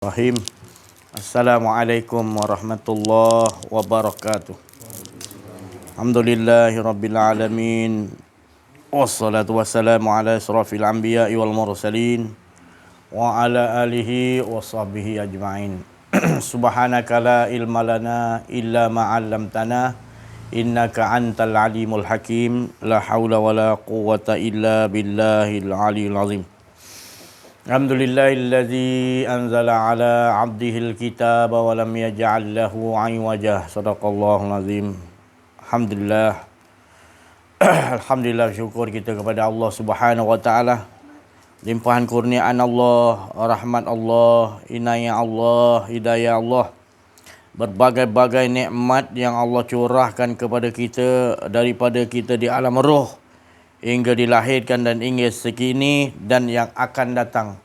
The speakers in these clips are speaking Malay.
Rahim. Assalamualaikum warahmatullahi wabarakatuh. Alhamdulillahirabbil alamin. Wassalatu wassalamu ala asrafil anbiya'i wal mursalin wa ala alihi wa sahbihi ajma'in. Subhanaka la ilma lana illa ma 'allamtana innaka antal alimul hakim. La haula wala quwwata illa billahil aliyil azim. Alhamdulillahilladzi anzala ala abdihil kitaba wa lam yaj'al lahu 'iwaja. Shadaqallahul azim. Alhamdulillah. Alhamdulillah, syukur kita kepada Allah Subhanahu wa taala. Limpahan kurniaan Allah, rahmat Allah, inayah Allah, hidayah Allah. Berbagai-bagai nikmat yang Allah curahkan kepada kita daripada kita di alam roh hingga dilahirkan dan hingga sekini dan yang akan datang.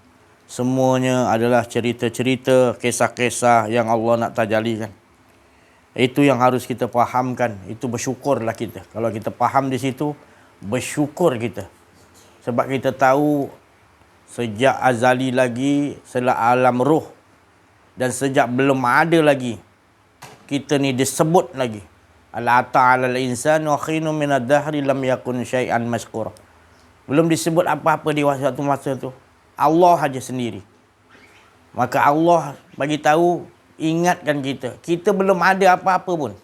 Semuanya adalah cerita-cerita, kisah-kisah yang Allah nak tajalikan. Itu yang harus kita fahamkan. Itu bersyukurlah kita. Kalau kita faham di situ, bersyukur kita. Sebab kita tahu sejak azali lagi, sejak alam roh dan sejak belum ada lagi, kita ni disebut lagi. Al-ata 'alal insani wa khinu minad dahri lam yakun syai'an mazkura. Belum disebut apa-apa di waktu masa tu. Allah saja sendiri. Maka Allah bagi tahu, ingatkan kita. Kita belum ada apa-apa pun.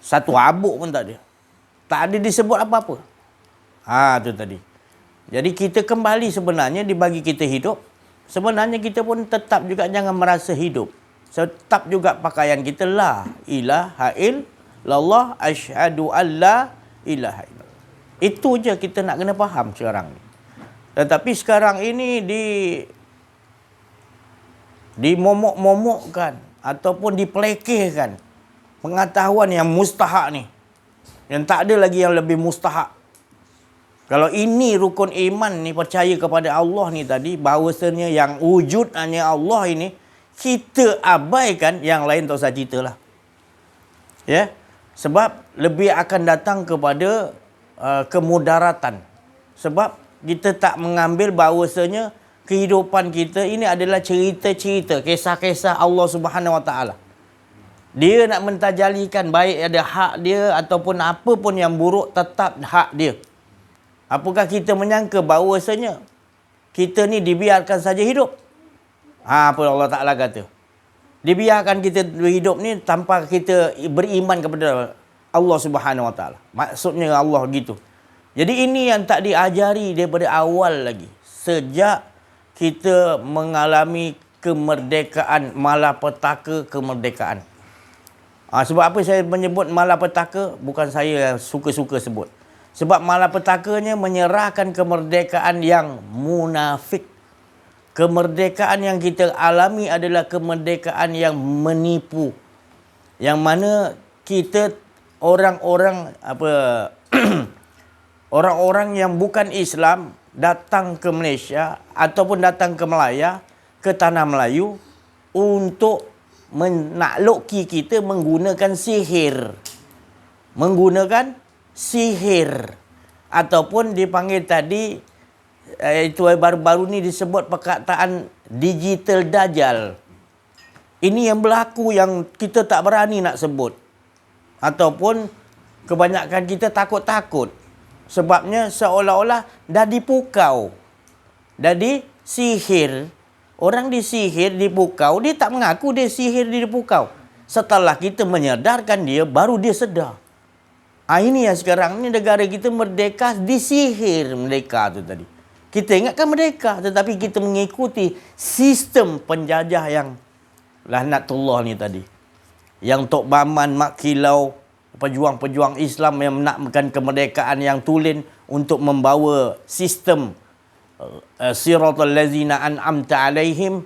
Satu habuk pun tak ada. Tak ada disebut apa-apa. Tu tadi. Jadi kita kembali sebenarnya dibagi kita hidup. Sebenarnya kita pun tetap juga jangan merasa hidup. Tetap juga pakaian kita la ilaha illallah asyhadu alla ilaha illallah. Itu je kita nak kena faham sekarang ni. Tetapi sekarang ini dimomok-momokkan ataupun dipelekehkan pengetahuan yang mustahak ni. Yang tak ada lagi yang lebih mustahak. Kalau ini rukun iman ni, percaya kepada Allah ni tadi, bahawasanya yang wujud hanya Allah ini, kita abaikan, yang lain tak usah cerita lah. Ya? Sebab lebih akan datang kepada kemudaratan. Sebab kita tak mengambil bahawasanya kehidupan kita ini adalah cerita-cerita, kisah-kisah Allah Subhanahu Wa Taala. Dia nak mentajalikan, baik ada hak dia ataupun apa pun yang buruk, tetap hak dia. Apakah kita menyangka bahawasanya kita ni dibiarkan saja hidup? Apa Allah Ta'ala kata? Dibiarkan kita hidup ni tanpa kita beriman kepada Allah Subhanahu Wa Taala. Maksudnya Allah gitu. Jadi ini yang tak diajari daripada awal lagi. Sejak kita mengalami kemerdekaan, malapetaka kemerdekaan. Sebab apa saya menyebut malapetaka? Bukan saya yang suka-suka sebut. Sebab malapetakanya menyerahkan kemerdekaan yang munafik. Kemerdekaan yang kita alami adalah kemerdekaan yang menipu. Yang mana kita orang-orang orang-orang yang bukan Islam datang ke Malaysia ataupun datang ke Melaya, ke tanah Melayu untuk menakluki kita menggunakan sihir. Menggunakan sihir. Ataupun dipanggil tadi, itu baru-baru ni disebut perkataan digital dajjal. Ini yang berlaku yang kita tak berani nak sebut. Ataupun kebanyakan kita takut-takut. Sebabnya seolah-olah dah dipukau. Dah disihir. Orang disihir, dipukau, dia tak mengaku dia sihir, dia dipukau. Setelah kita menyedarkan dia, baru dia sedar. Ini yang sekarang ni negara kita merdeka, disihir merdeka tu tadi. Kita ingatkan merdeka, tetapi kita mengikuti sistem penjajah yang laknatullah ni tadi. Yang Tok Baman, Mak Kilau, pejuang-pejuang Islam yang menakkan kemerdekaan yang tulen untuk membawa sistem siratal ladzina an'amta alaihim,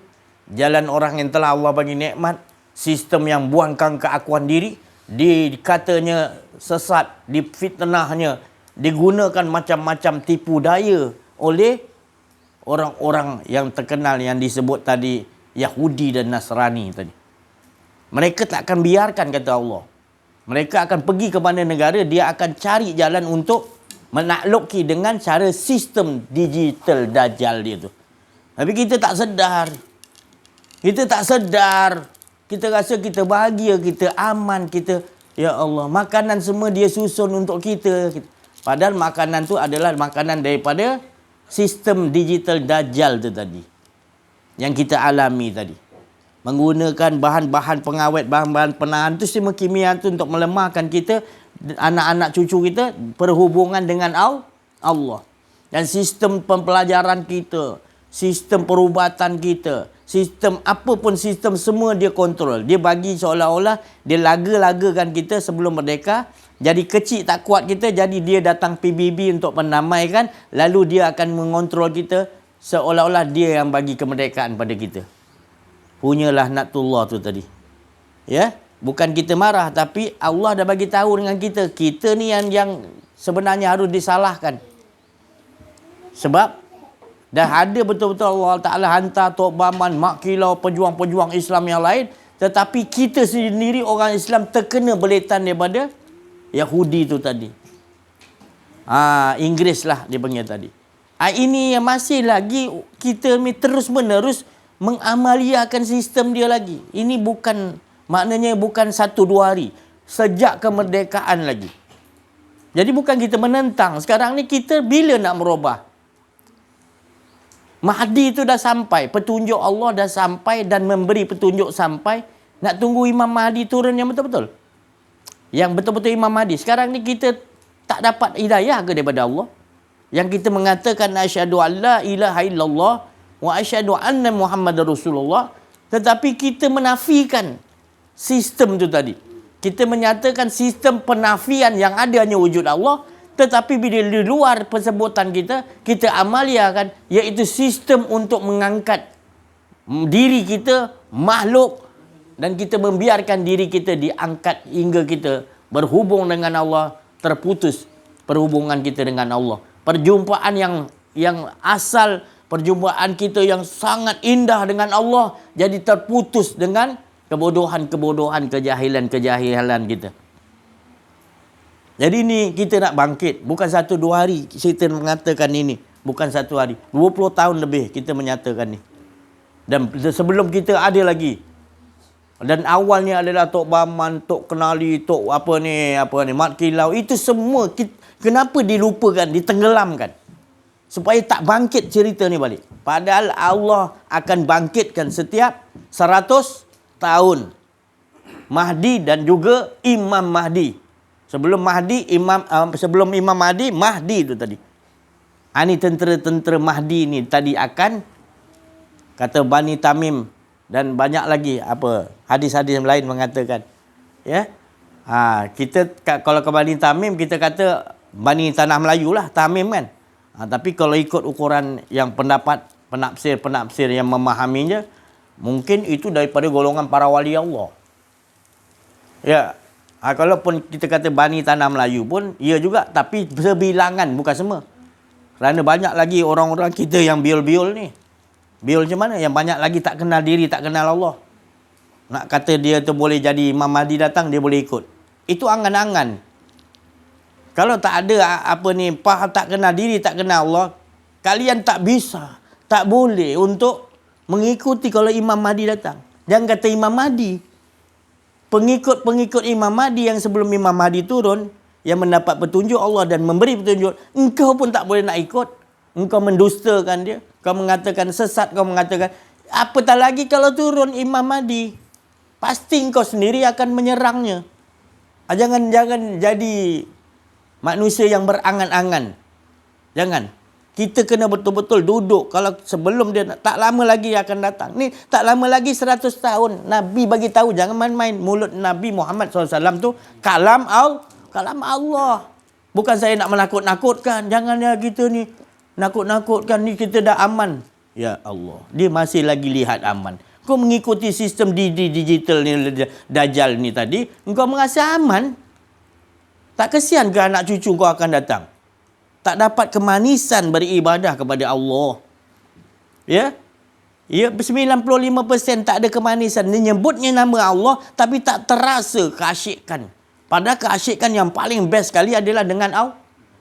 jalan orang yang telah Allah bagi nikmat, sistem yang buangkan keakuan diri, dikatanya sesat, difitnahnya, digunakan macam-macam tipu daya oleh orang-orang yang terkenal yang disebut tadi, Yahudi dan Nasrani tadi. Mereka tak akan biarkan, kata Allah. Mereka akan pergi ke mana negara, dia akan cari jalan untuk menakluki dengan cara sistem digital dajjal dia tu. Tapi kita tak sedar. Kita tak sedar. Kita rasa kita bahagia, kita aman, kita... Ya Allah, makanan semua dia susun untuk kita. Padahal makanan tu adalah makanan daripada sistem digital Dajjal tu tadi. Yang kita alami tadi. Menggunakan bahan-bahan pengawet, bahan-bahan penahan tu, semua kimia tu untuk melemahkan kita, anak-anak cucu kita, perhubungan dengan Allah. Dan sistem pembelajaran kita, sistem perubatan kita, sistem apa pun sistem semua dia kontrol. Dia bagi seolah-olah dia laga-lagakan kita sebelum merdeka. Jadi kecil tak kuat kita, jadi dia datang PBB untuk menamaikan, lalu dia akan mengontrol kita seolah-olah dia yang bagi kemerdekaan pada kita. Punyalah Natullah tu tadi. Ya, bukan kita marah, tapi Allah dah bagi tahu dengan kita. Kita ni yang sebenarnya harus disalahkan. Sebab dah ada betul-betul Allah Ta'ala hantar Tok Baman, Mak Kilau, pejuang-pejuang Islam yang lain. Tetapi kita sendiri orang Islam terkena beletan daripada Yahudi tu tadi. Inggeris lah dia panggil tadi. Ini yang masih lagi kita ni terus-menerus mengamaliakan sistem dia lagi. Ini bukan, maknanya bukan 1-2 hari. Sejak kemerdekaan lagi. Jadi bukan kita menentang. Sekarang ni kita bila nak merubah? Mahdi itu dah sampai. Petunjuk Allah dah sampai dan memberi petunjuk sampai. Nak tunggu Imam Mahdi turun yang betul-betul. Yang betul-betul Imam Mahdi. Sekarang ni kita tak dapat hidayah ke daripada Allah? Yang kita mengatakan asyhadu an la ilaha illallah wa asyhadu anna Muhammadar Rasulullah. Tetapi kita menafikan sistem tu tadi. Kita menyatakan sistem penafian yang ada hanya wujud Allah. Tetapi bila di luar persebutan kita, kita amaliakan, iaitu sistem untuk mengangkat diri kita, makhluk, dan kita membiarkan diri kita diangkat hingga kita berhubung dengan Allah, terputus perhubungan kita dengan Allah. Perjumpaan yang asal, perjumpaan kita yang sangat indah dengan Allah, jadi terputus dengan kebodohan-kebodohan, kejahilan-kejahilan kita. Jadi ni kita nak bangkit. Bukan 1-2 hari kita mengatakan ini. Bukan 1 hari. 20 tahun lebih kita menyatakan ni. Dan sebelum kita ada lagi. Dan awalnya adalah Tok Baman, Tok Kenali, Tok apa ni, Mat Kilau. Itu semua kenapa dilupakan, ditenggelamkan. Supaya tak bangkit cerita ni balik. Padahal Allah akan bangkitkan setiap 100 tahun. Mahdi dan juga Imam Mahdi. Sebelum Imam Mahdi, Mahdi itu tadi. Ini tentera-tentera Mahdi ni tadi akan, kata Bani Tamim dan banyak lagi hadis-hadis yang lain mengatakan. Ya. Kita kalau ke Bani Tamim kita kata Bani Tanah Melayu lah, Tamim kan. Tapi kalau ikut ukuran yang pendapat penafsir yang memahaminya, mungkin itu daripada golongan para wali Allah. Ya. Kalaupun kita kata Bani Tanah Melayu pun, ia juga. Tapi sebilangan, bukan semua. Kerana banyak lagi orang-orang kita yang biol-biol ni. Biol macam mana? Yang banyak lagi tak kenal diri, tak kenal Allah. Nak kata dia tu boleh jadi Imam Mahdi datang, dia boleh ikut. Itu angan-angan. Kalau tak ada tak kenal diri, tak kenal Allah, kalian tak bisa, tak boleh untuk mengikuti kalau Imam Mahdi datang. Jangan kata Imam Mahdi. Pengikut-pengikut Imam Mahdi yang sebelum Imam Mahdi turun, yang mendapat petunjuk Allah dan memberi petunjuk, engkau pun tak boleh nak ikut. Engkau mendustakan dia. Kau mengatakan sesat, kau mengatakan. Apatah lagi kalau turun Imam Mahdi. Pasti engkau sendiri akan menyerangnya. Jangan jadi manusia yang berangan-angan. Jangan. Kita kena betul-betul duduk. Kalau sebelum dia tak lama lagi akan datang. Ni tak lama lagi 100 tahun. Nabi bagi tahu jangan main-main. Mulut Nabi Muhammad SAW tu kalam Allah. Bukan saya nak menakut-nakutkan. Jangan ya kita ni nakut-nakutkan ni kita dah aman. Ya Allah. Dia masih lagi lihat aman. Kau mengikuti sistem digital ni, Dajjal ni tadi. Engkau merasa aman. Tak kesian ke anak cucu kau akan datang? Tak dapat kemanisan beribadah kepada Allah. Ya? Ya, 95% tak ada kemanisan. Dia nyebutnya nama Allah tapi tak terasa keasyikan. Padahal keasyikan yang paling best sekali adalah dengan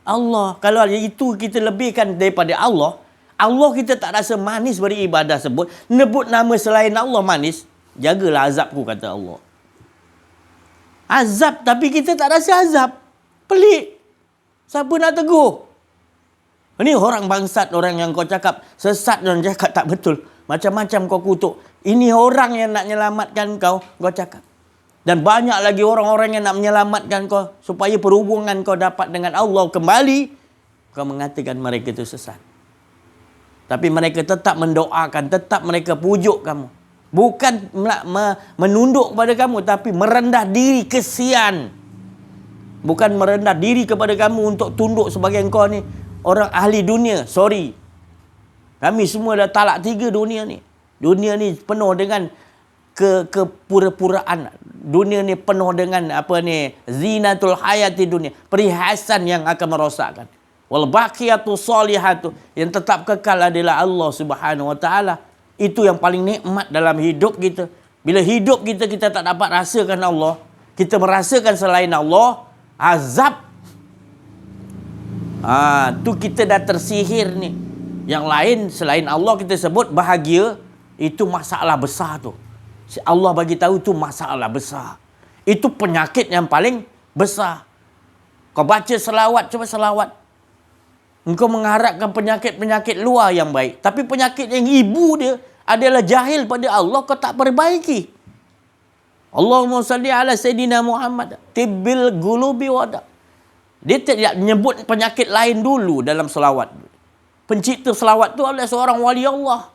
Allah. Kalau itu kita lebihkan daripada Allah, Allah kita tak rasa manis beribadah sebut. Nebut nama selain Allah manis. Jagalah azabku, kata Allah. Azab tapi kita tak rasa azab. Pelik. Siapa nak tegur? Ini orang bangsat, orang yang kau cakap sesat dan cakap tak betul. Macam-macam kau kutuk. Ini orang yang nak menyelamatkan kau cakap. Dan banyak lagi orang-orang yang nak menyelamatkan kau supaya perhubungan kau dapat dengan Allah kembali. Kau mengatakan mereka itu sesat. Tapi mereka tetap mendoakan, tetap mereka pujuk kamu. Bukan menunduk kepada kamu, tapi merendah diri, kesian. Bukan merendah diri kepada kamu untuk tunduk sebagai engkau ni orang ahli dunia. Sorry. Kami semua dah talak 3 dunia ni. Dunia ni penuh dengan kepura-puraan. Dunia ni penuh dengan zinatul hayati dunia. Perhiasan yang akan merosakkan. Wal baqiyatu salihatu, yang tetap kekal adalah Allah Subhanahu wa taala. Itu yang paling nikmat dalam hidup kita. Bila hidup kita tak dapat rasakan Allah, kita merasakan selain Allah, azab. Tu kita dah tersihir ni. Yang lain selain Allah kita sebut bahagia, itu masalah besar tu. Allah bagi tahu tu masalah besar. Itu penyakit yang paling besar. Kau baca selawat, cuba selawat. Engkau mengharapkan penyakit-penyakit luar yang baik. Tapi penyakit yang ibu dia adalah jahil pada Allah, kau tak perbaiki. Allahumma salli ala Sayyidina Muhammad. Tibbil gulubi wada. Dia tidak menyebut penyakit lain dulu dalam selawat. Pencipta selawat tu adalah seorang wali Allah.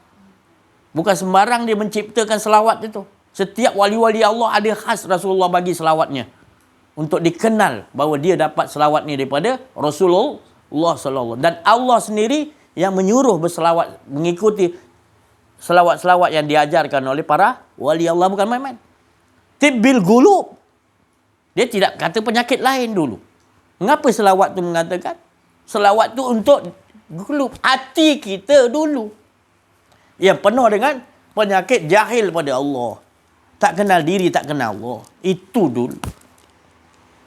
Bukan sembarang dia menciptakan selawat itu. Setiap wali-wali Allah ada khas Rasulullah bagi selawatnya. Untuk dikenal bahawa dia dapat selawat ni daripada Rasulullah SAW. Dan Allah sendiri yang menyuruh berselawat, mengikuti selawat-selawat yang diajarkan oleh para wali Allah, bukan main-main. Tibbil gulub. Dia tidak kata penyakit lain dulu. Mengapa selawat tu mengatakan? Selawat tu untuk gulub, hati kita dulu. Yang penuh dengan penyakit jahil pada Allah. Tak kenal diri, tak kenal Allah. Itu dulu.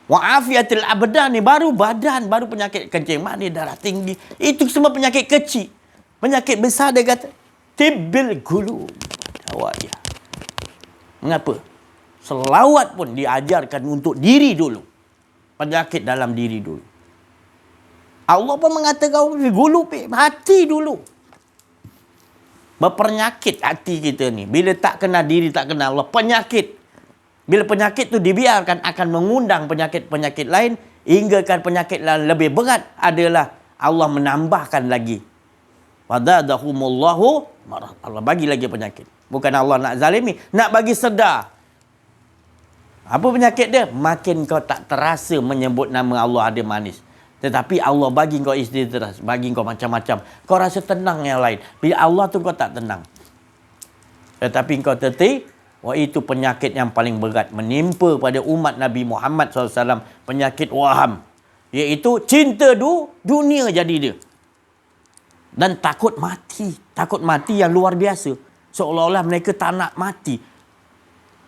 Wa'afiatil abdan ni baru badan, baru penyakit kencing manis, darah tinggi. Itu semua penyakit kecil. Penyakit besar dia kata tibbil gulub. Dawaya. Mengapa? Selawat pun diajarkan untuk diri dulu. Penyakit dalam diri dulu. Allah pun mengatakan gulub, hati dulu. Berpenyakit hati kita ni. Bila tak kenal diri, tak kenal Allah, penyakit. Bila penyakit tu dibiarkan akan mengundang penyakit-penyakit lain, hinggakan penyakit lain lebih berat adalah Allah menambahkan lagi. Fadadahumullahu marah. Allah bagi lagi penyakit. Bukan Allah nak zalimi, nak bagi sedar. Apa penyakit dia? Makin kau tak terasa menyebut nama Allah ada manis. Tetapi Allah bagi kau istirahat, bagi kau macam-macam. Kau rasa tenang yang lain. Bila Allah tu kau tak tenang. Tetapi kau tertib. Wah, itu penyakit yang paling berat menimpa pada umat Nabi Muhammad SAW. Penyakit waham. Iaitu cinta dunia jadi dia. Dan takut mati. Takut mati yang luar biasa. Seolah-olah mereka tak nak mati.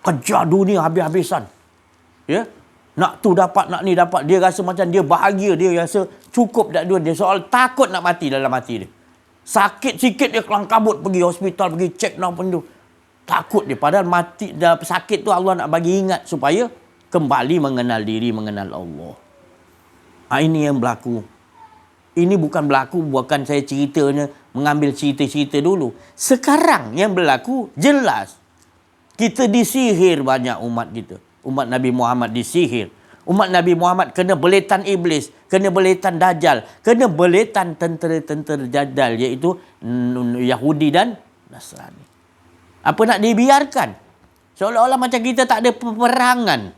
Kejar dunia habis-habisan. Ya? Nak tu dapat, nak ni dapat. Dia rasa macam dia bahagia. Dia rasa cukup dak dua. Dia soal takut nak mati dalam hati dia. Sakit sikit dia kelang kabut pergi hospital, pergi cek apa tu. Takut dia. Padahal mati dah sakit tu Allah nak bagi ingat supaya kembali mengenal diri, mengenal Allah. Ini yang berlaku. Ini bukan berlaku, bukan saya ceritanya mengambil cerita-cerita dulu. Sekarang yang berlaku jelas. Kita disihir banyak umat kita. Umat Nabi Muhammad disihir. Umat Nabi Muhammad kena beletan iblis, kena beletan dajjal, kena beletan tentera-tentera dajjal, iaitu Yahudi dan Nasrani. Apa nak dibiarkan? Seolah-olah macam kita tak ada peperangan.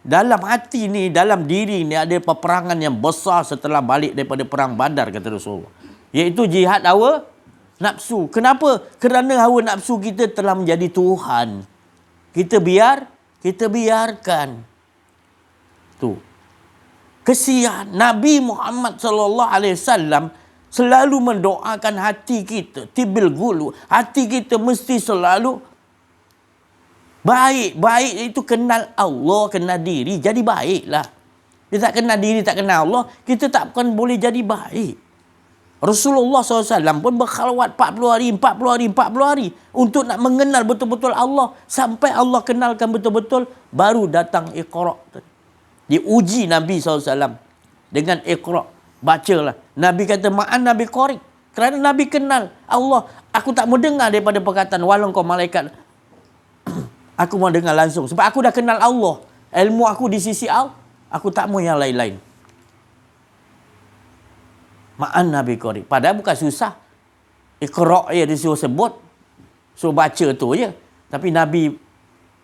Dalam hati ni, dalam diri ni ada peperangan yang besar setelah balik daripada perang Badar, kata Rasulullah. Iaitu jihad hawa nafsu. Kenapa? Kerana hawa nafsu kita telah menjadi Tuhan. Kita biarkan. Tu. Kesian Nabi Muhammad SAW selalu mendoakan hati kita. Tibil gulu. Hati kita mesti selalu baik. Baik itu kenal Allah, kenal diri. Jadi baiklah. Dia tak kenal diri, tak kenal Allah, kita tak akan boleh jadi baik. Rasulullah SAW pun berkhalwat 40 hari, 40 hari, 40 hari untuk nak mengenal betul-betul Allah. Sampai Allah kenalkan betul-betul, baru datang Iqra. Diuji Nabi SAW dengan Iqra. Bacalah. Nabi kata, ma'an Nabi Qari. Kerana Nabi kenal Allah. Aku tak mau dengar daripada perkataan walau kau malaikat. Aku mau dengar langsung. Sebab aku dah kenal Allah. Ilmu aku di sisi Allah. Aku tak mau yang lain-lain. Ma'an Nabi Qari. Padahal bukan susah. Iqra' ya disuruh sebut. Suruh baca tu je. Tapi Nabi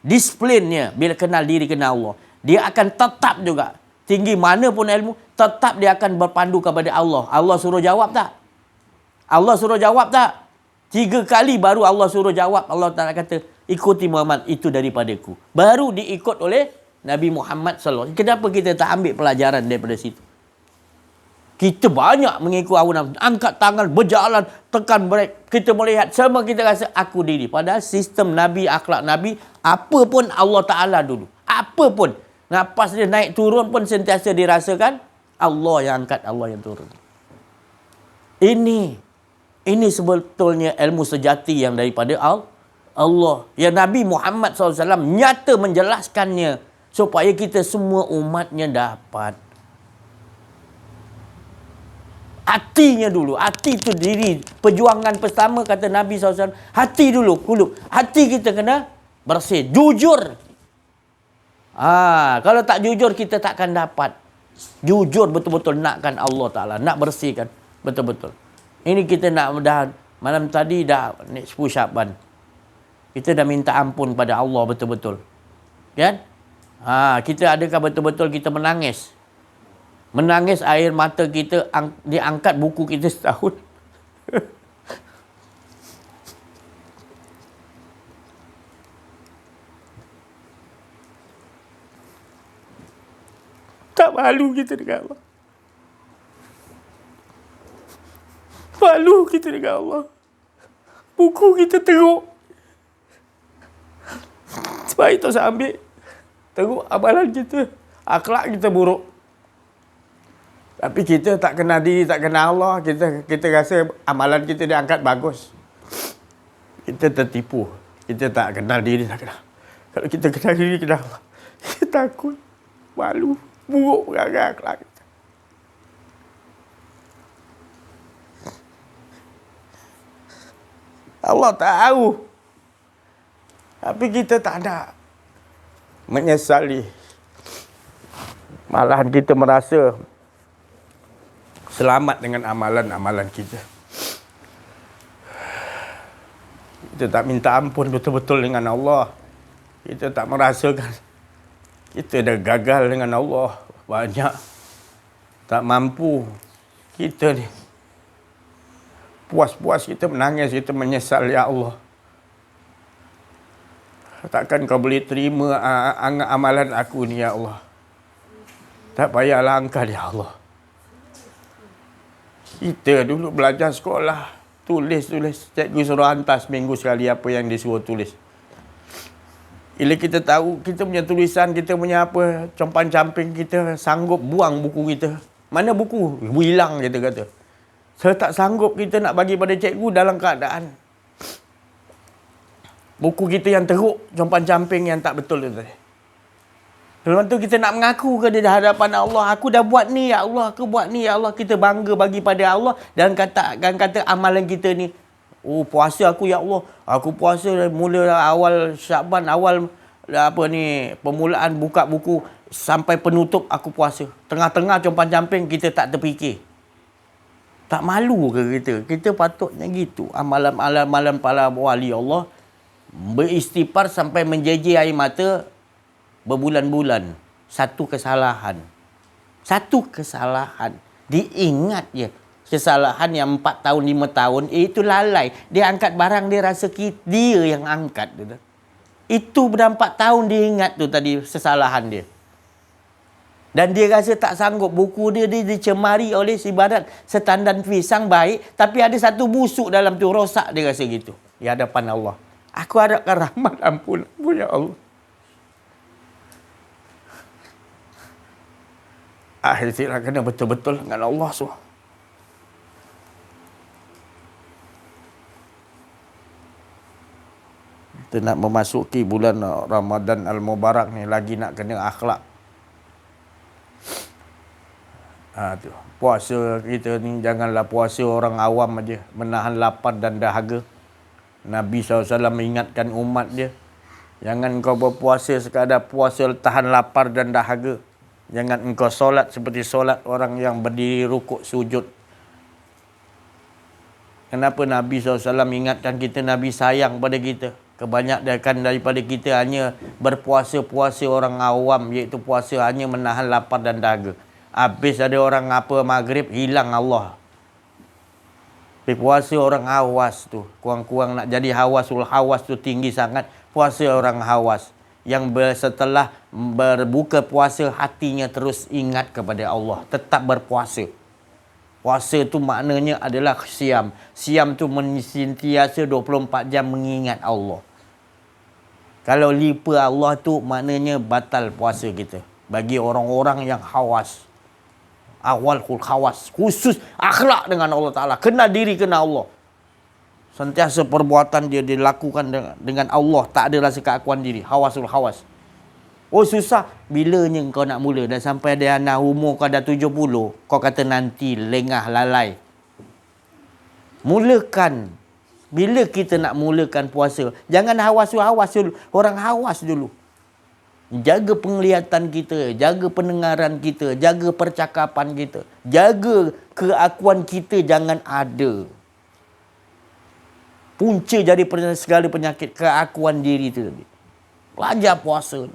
disiplinnya bila kenal diri, kenal Allah. Dia akan tetap juga. Tinggi mana pun ilmu, tetap dia akan berpandu kepada Allah. Allah suruh jawab tak? Allah suruh jawab tak? 3 kali baru Allah suruh jawab. Allah Ta'ala kata, ikuti Muhammad, itu daripadaku. Baru diikut oleh Nabi Muhammad SAW. Kenapa kita tak ambil pelajaran daripada situ? Kita banyak mengikut hawa nafsu. Angkat tangan, berjalan, tekan break. Kita melihat, semua kita rasa aku diri. Padahal sistem Nabi, akhlak Nabi, apa pun Allah Ta'ala dulu. Apa pun. Nafas dia naik turun pun sentiasa dirasakan Allah yang angkat, Allah yang turun. Ini sebetulnya ilmu sejati yang daripada Allah. Yang Nabi Muhammad SAW nyata menjelaskannya supaya kita semua umatnya dapat. Hatinya dulu. Hati itu diri. Perjuangan pertama kata Nabi SAW. Hati dulu. Hati kita kena bersih. Jujur. Kalau tak jujur kita takkan dapat. Jujur betul-betul nakkan Allah Ta'ala. Nak bersihkan. Betul-betul. Ini kita nak dah malam tadi dah 10 Syaban. Kita dah minta ampun pada Allah betul-betul. Kan? Kita adakah betul-betul kita menangis? Menangis air mata kita diangkat buku kita setahun. Tak malu kita dengan Allah. Malu kita dengan Allah. Buku kita teruk. Sebab itu saya ambil. Teruk amalan kita. Akhlak kita buruk. Tapi kita tak kenal diri, tak kenal Allah. Kita rasa amalan kita diangkat bagus. Kita tertipu. Kita tak kenal diri, tak kenal. Kalau kita kenal diri, kenal Allah. Kita takut. Malu. Buruk perangai akhlak kita. Allah tahu. Tapi kita tak ada menyesali. Malahan kita merasa selamat dengan amalan-amalan kita. Kita tak minta ampun betul-betul dengan Allah. Kita tak merasakan kita dah gagal dengan Allah. Banyak. Tak mampu. Kita ni. Puas-puas kita menangis. Kita menyesal. Ya Allah. Takkan kau boleh terima amalan aku ni, Ya Allah. Tak payahlah angkat, Ya Allah. Kita dulu belajar sekolah. Tulis. Cikgu suruh hantar seminggu sekali apa yang disuruh tulis. Bila kita tahu kita punya tulisan, kita punya apa, compan-camping, kita sanggup buang buku kita. Mana buku? Hilang kita kata. Saya tak sanggup kita nak bagi pada cikgu dalam keadaan buku kita yang teruk, compan-camping yang tak betul tu tadi. Lepas tu kita nak mengaku ke di hadapan Allah, aku dah buat ni ya Allah, aku buat ni ya Allah. Kita bangga bagi pada Allah dan kata amalan kita ni, oh puasa aku ya Allah. Aku puasa mula awal Syaban, awal permulaan buka buku sampai penutup aku puasa. Tengah-tengah compan-camping kita tak terfikir. Tak malu ke kita? Kita patutnya gitu. Amalan-amalan para wali Allah beristighfar sampai menjejir air mata berbulan-bulan. Satu kesalahan. Diingat je. Kesalahan yang 4 tahun, 5 tahun, itu lalai. Dia angkat barang, dia rasa dia yang angkat. Itu dah 4 tahun dia ingat tu tadi kesalahan dia. Dan dia rasa tak sanggup. Buku dia dicemari oleh ibarat standar pisang baik, tapi ada satu busuk dalam tu, rosak, dia rasa gitu. Di hadapan Allah. Aku harapkan rahmat ampun ya Allah. Akhirnya kena betul-betul dengan Allah SWT. Kita nak memasuki bulan Ramadan Al-Mubarak ni, lagi nak kena akhlak. Tu. Puasa kita ni janganlah puasa orang awam aja, menahan lapar dan dahaga. Nabi SAW mengingatkan umat dia, jangan kau berpuasa sekadar puasa tahan lapar dan dahaga. Jangan engkau solat seperti solat orang yang berdiri rukuk sujud. Kenapa Nabi SAW ingatkan kita? Nabi sayang pada kita. Kebanyakan daripada kita hanya berpuasa-puasa orang awam, iaitu puasa hanya menahan lapar dan dahaga. Habis ada orang apa maghrib, hilang Allah. Tapi puasa orang hawas tu, kurang-kurang nak jadi hawasul hawas tu tinggi sangat. Puasa orang hawas yang setelah berbuka puasa, hatinya terus ingat kepada Allah, tetap berpuasa. Puasa tu maknanya adalah siam. Siam tu sentiasa 24 jam mengingat Allah. Kalau lupa Allah tu maknanya batal puasa kita. Bagi orang-orang yang hawas. Awal hawas. Khusus akhlak dengan Allah Ta'ala. Kenal diri, kenal Allah. Sentiasa perbuatan dia dilakukan dengan Allah. Tak ada rasa keakuan diri. Hawasul hawas. Oh susah. Bilanya kau nak mula? Dah sampai ada anak umur kau dah 70. Kau kata nanti lengah lalai. Mulakan. Bila kita nak mulakan puasa, jangan hawas dulu. Orang hawas dulu. Jaga penglihatan kita, jaga pendengaran kita, jaga percakapan kita. Jaga keakuan kita jangan ada. Punca jadi segala penyakit, keakuan diri itu. Belajar puasa.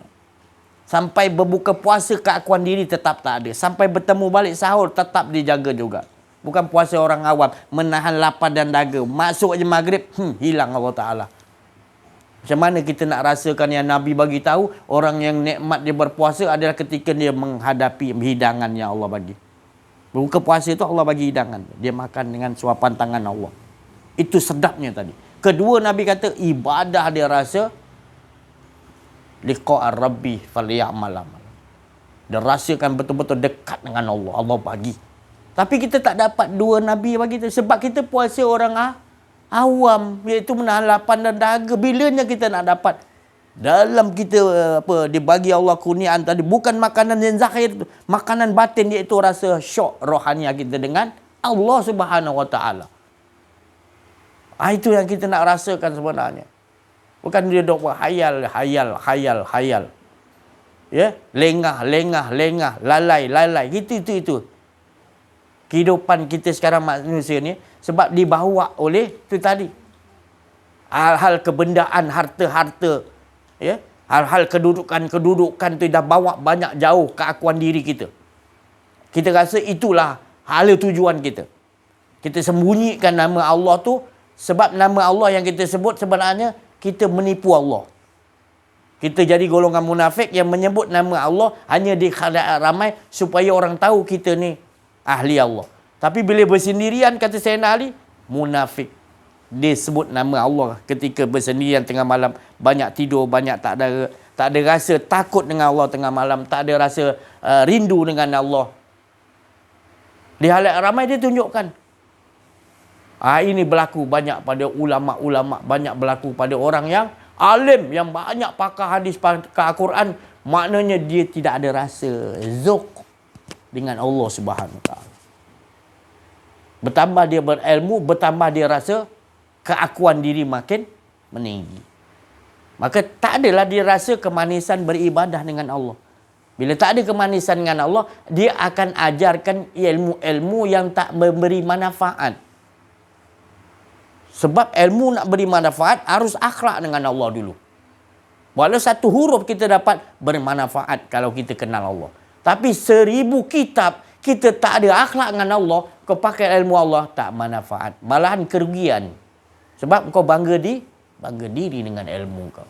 Sampai berbuka puasa, keakuan diri tetap tak ada. Sampai bertemu balik sahur, tetap dijaga juga. Bukan puasa orang awam, menahan lapar dan dahaga. Masuk je maghrib, hilang Allah Ta'ala. Macam mana kita nak rasakan yang Nabi bagi tahu, orang yang nikmat dia berpuasa adalah ketika dia menghadapi hidangan yang Allah bagi. Buka puasa itu Allah bagi hidangan. Dia makan dengan suapan tangan Allah. Itu sedapnya tadi. Kedua, Nabi kata ibadah dia rasa liqa'a rabbi falyamal amal. Dia rasakan betul-betul dekat dengan Allah. Allah bagi. Tapi kita tak dapat dua Nabi bagi kita. Sebab kita puasa orang awam, iaitu menahan lapar dan dahaga. Bilanya kita nak dapat? Dalam kita dibagi Allah kurniaan tadi, bukan makanan yang zahir tu, makanan batin, iaitu rasa syok rohania kita dengan Allah Subhanahu Wa Taala. Itu yang kita nak rasakan sebenarnya. Bukan dia dok hayal. Ya, lengah, lalai. Itu. Kehidupan kita sekarang manusia ni sebab dibawa oleh tu tadi. Hal-hal kebendaan, harta-harta, ya. Hal-hal kedudukan tu dah bawa banyak jauh keakuan diri kita. Kita rasa itulah hala tujuan kita. Kita sembunyikan nama Allah tu sebab nama Allah yang kita sebut sebenarnya kita menipu Allah. Kita jadi golongan munafik yang menyebut nama Allah hanya di khalayak ramai supaya orang tahu kita ni ahli Allah. Tapi bila bersendirian, kata Sayyidina Ali, munafik. Dia sebut nama Allah ketika bersendirian tengah malam, banyak tidur, banyak tak ada rasa takut dengan Allah tengah malam, tak ada rasa rindu dengan Allah. Di halayak ramai dia tunjukkan. Ini berlaku banyak pada ulama-ulama, banyak berlaku pada orang yang alim, yang banyak pakar hadis, pakar Al-Quran. Maknanya dia tidak ada rasa zuk dengan Allah Subhanahu Wa Taala. Bertambah dia berilmu, bertambah dia rasa keakuan diri makin meninggi. Maka tak adalah dia rasa kemanisan beribadah dengan Allah. Bila tak ada kemanisan dengan Allah, dia akan ajarkan ilmu-ilmu yang tak memberi manfaat. Sebab ilmu nak beri manfaat harus akhlak dengan Allah dulu. Walau satu huruf kita dapat bermanfaat kalau kita kenal Allah. Tapi 1000 kitab kita tak ada akhlak dengan Allah, kau pakai ilmu Allah tak manfaat, malahan kerugian. Sebab kau bangga diri dengan ilmu kau.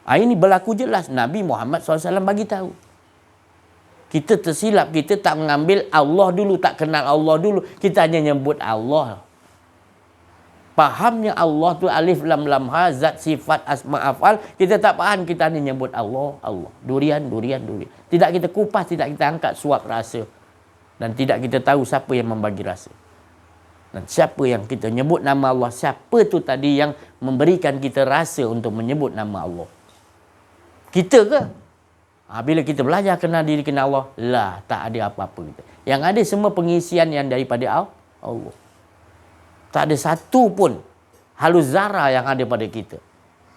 Ini berlaku jelas. Nabi Muhammad SAW bagi tahu. Kita tersilap, kita tak mengambil Allah dulu, tak kenal Allah dulu. Kita hanya nyebut Allah. Fahamnya Allah tu alif lam lam ha, zat sifat asma afal. Kita tak faham, kita hanya nyebut Allah. Durian. Tidak kita kupas, tidak kita angkat suap rasa. Dan tidak kita tahu siapa yang membagi rasa. Dan siapa yang kita nyebut nama Allah, siapa tu tadi yang memberikan kita rasa untuk menyebut nama Allah? Kita ke? Bila kita belajar kenal diri, kenal Allah, lah, tak ada apa-apa kita. Yang ada semua pengisian yang daripada Allah. Tak ada satu pun halus zarah yang ada pada kita.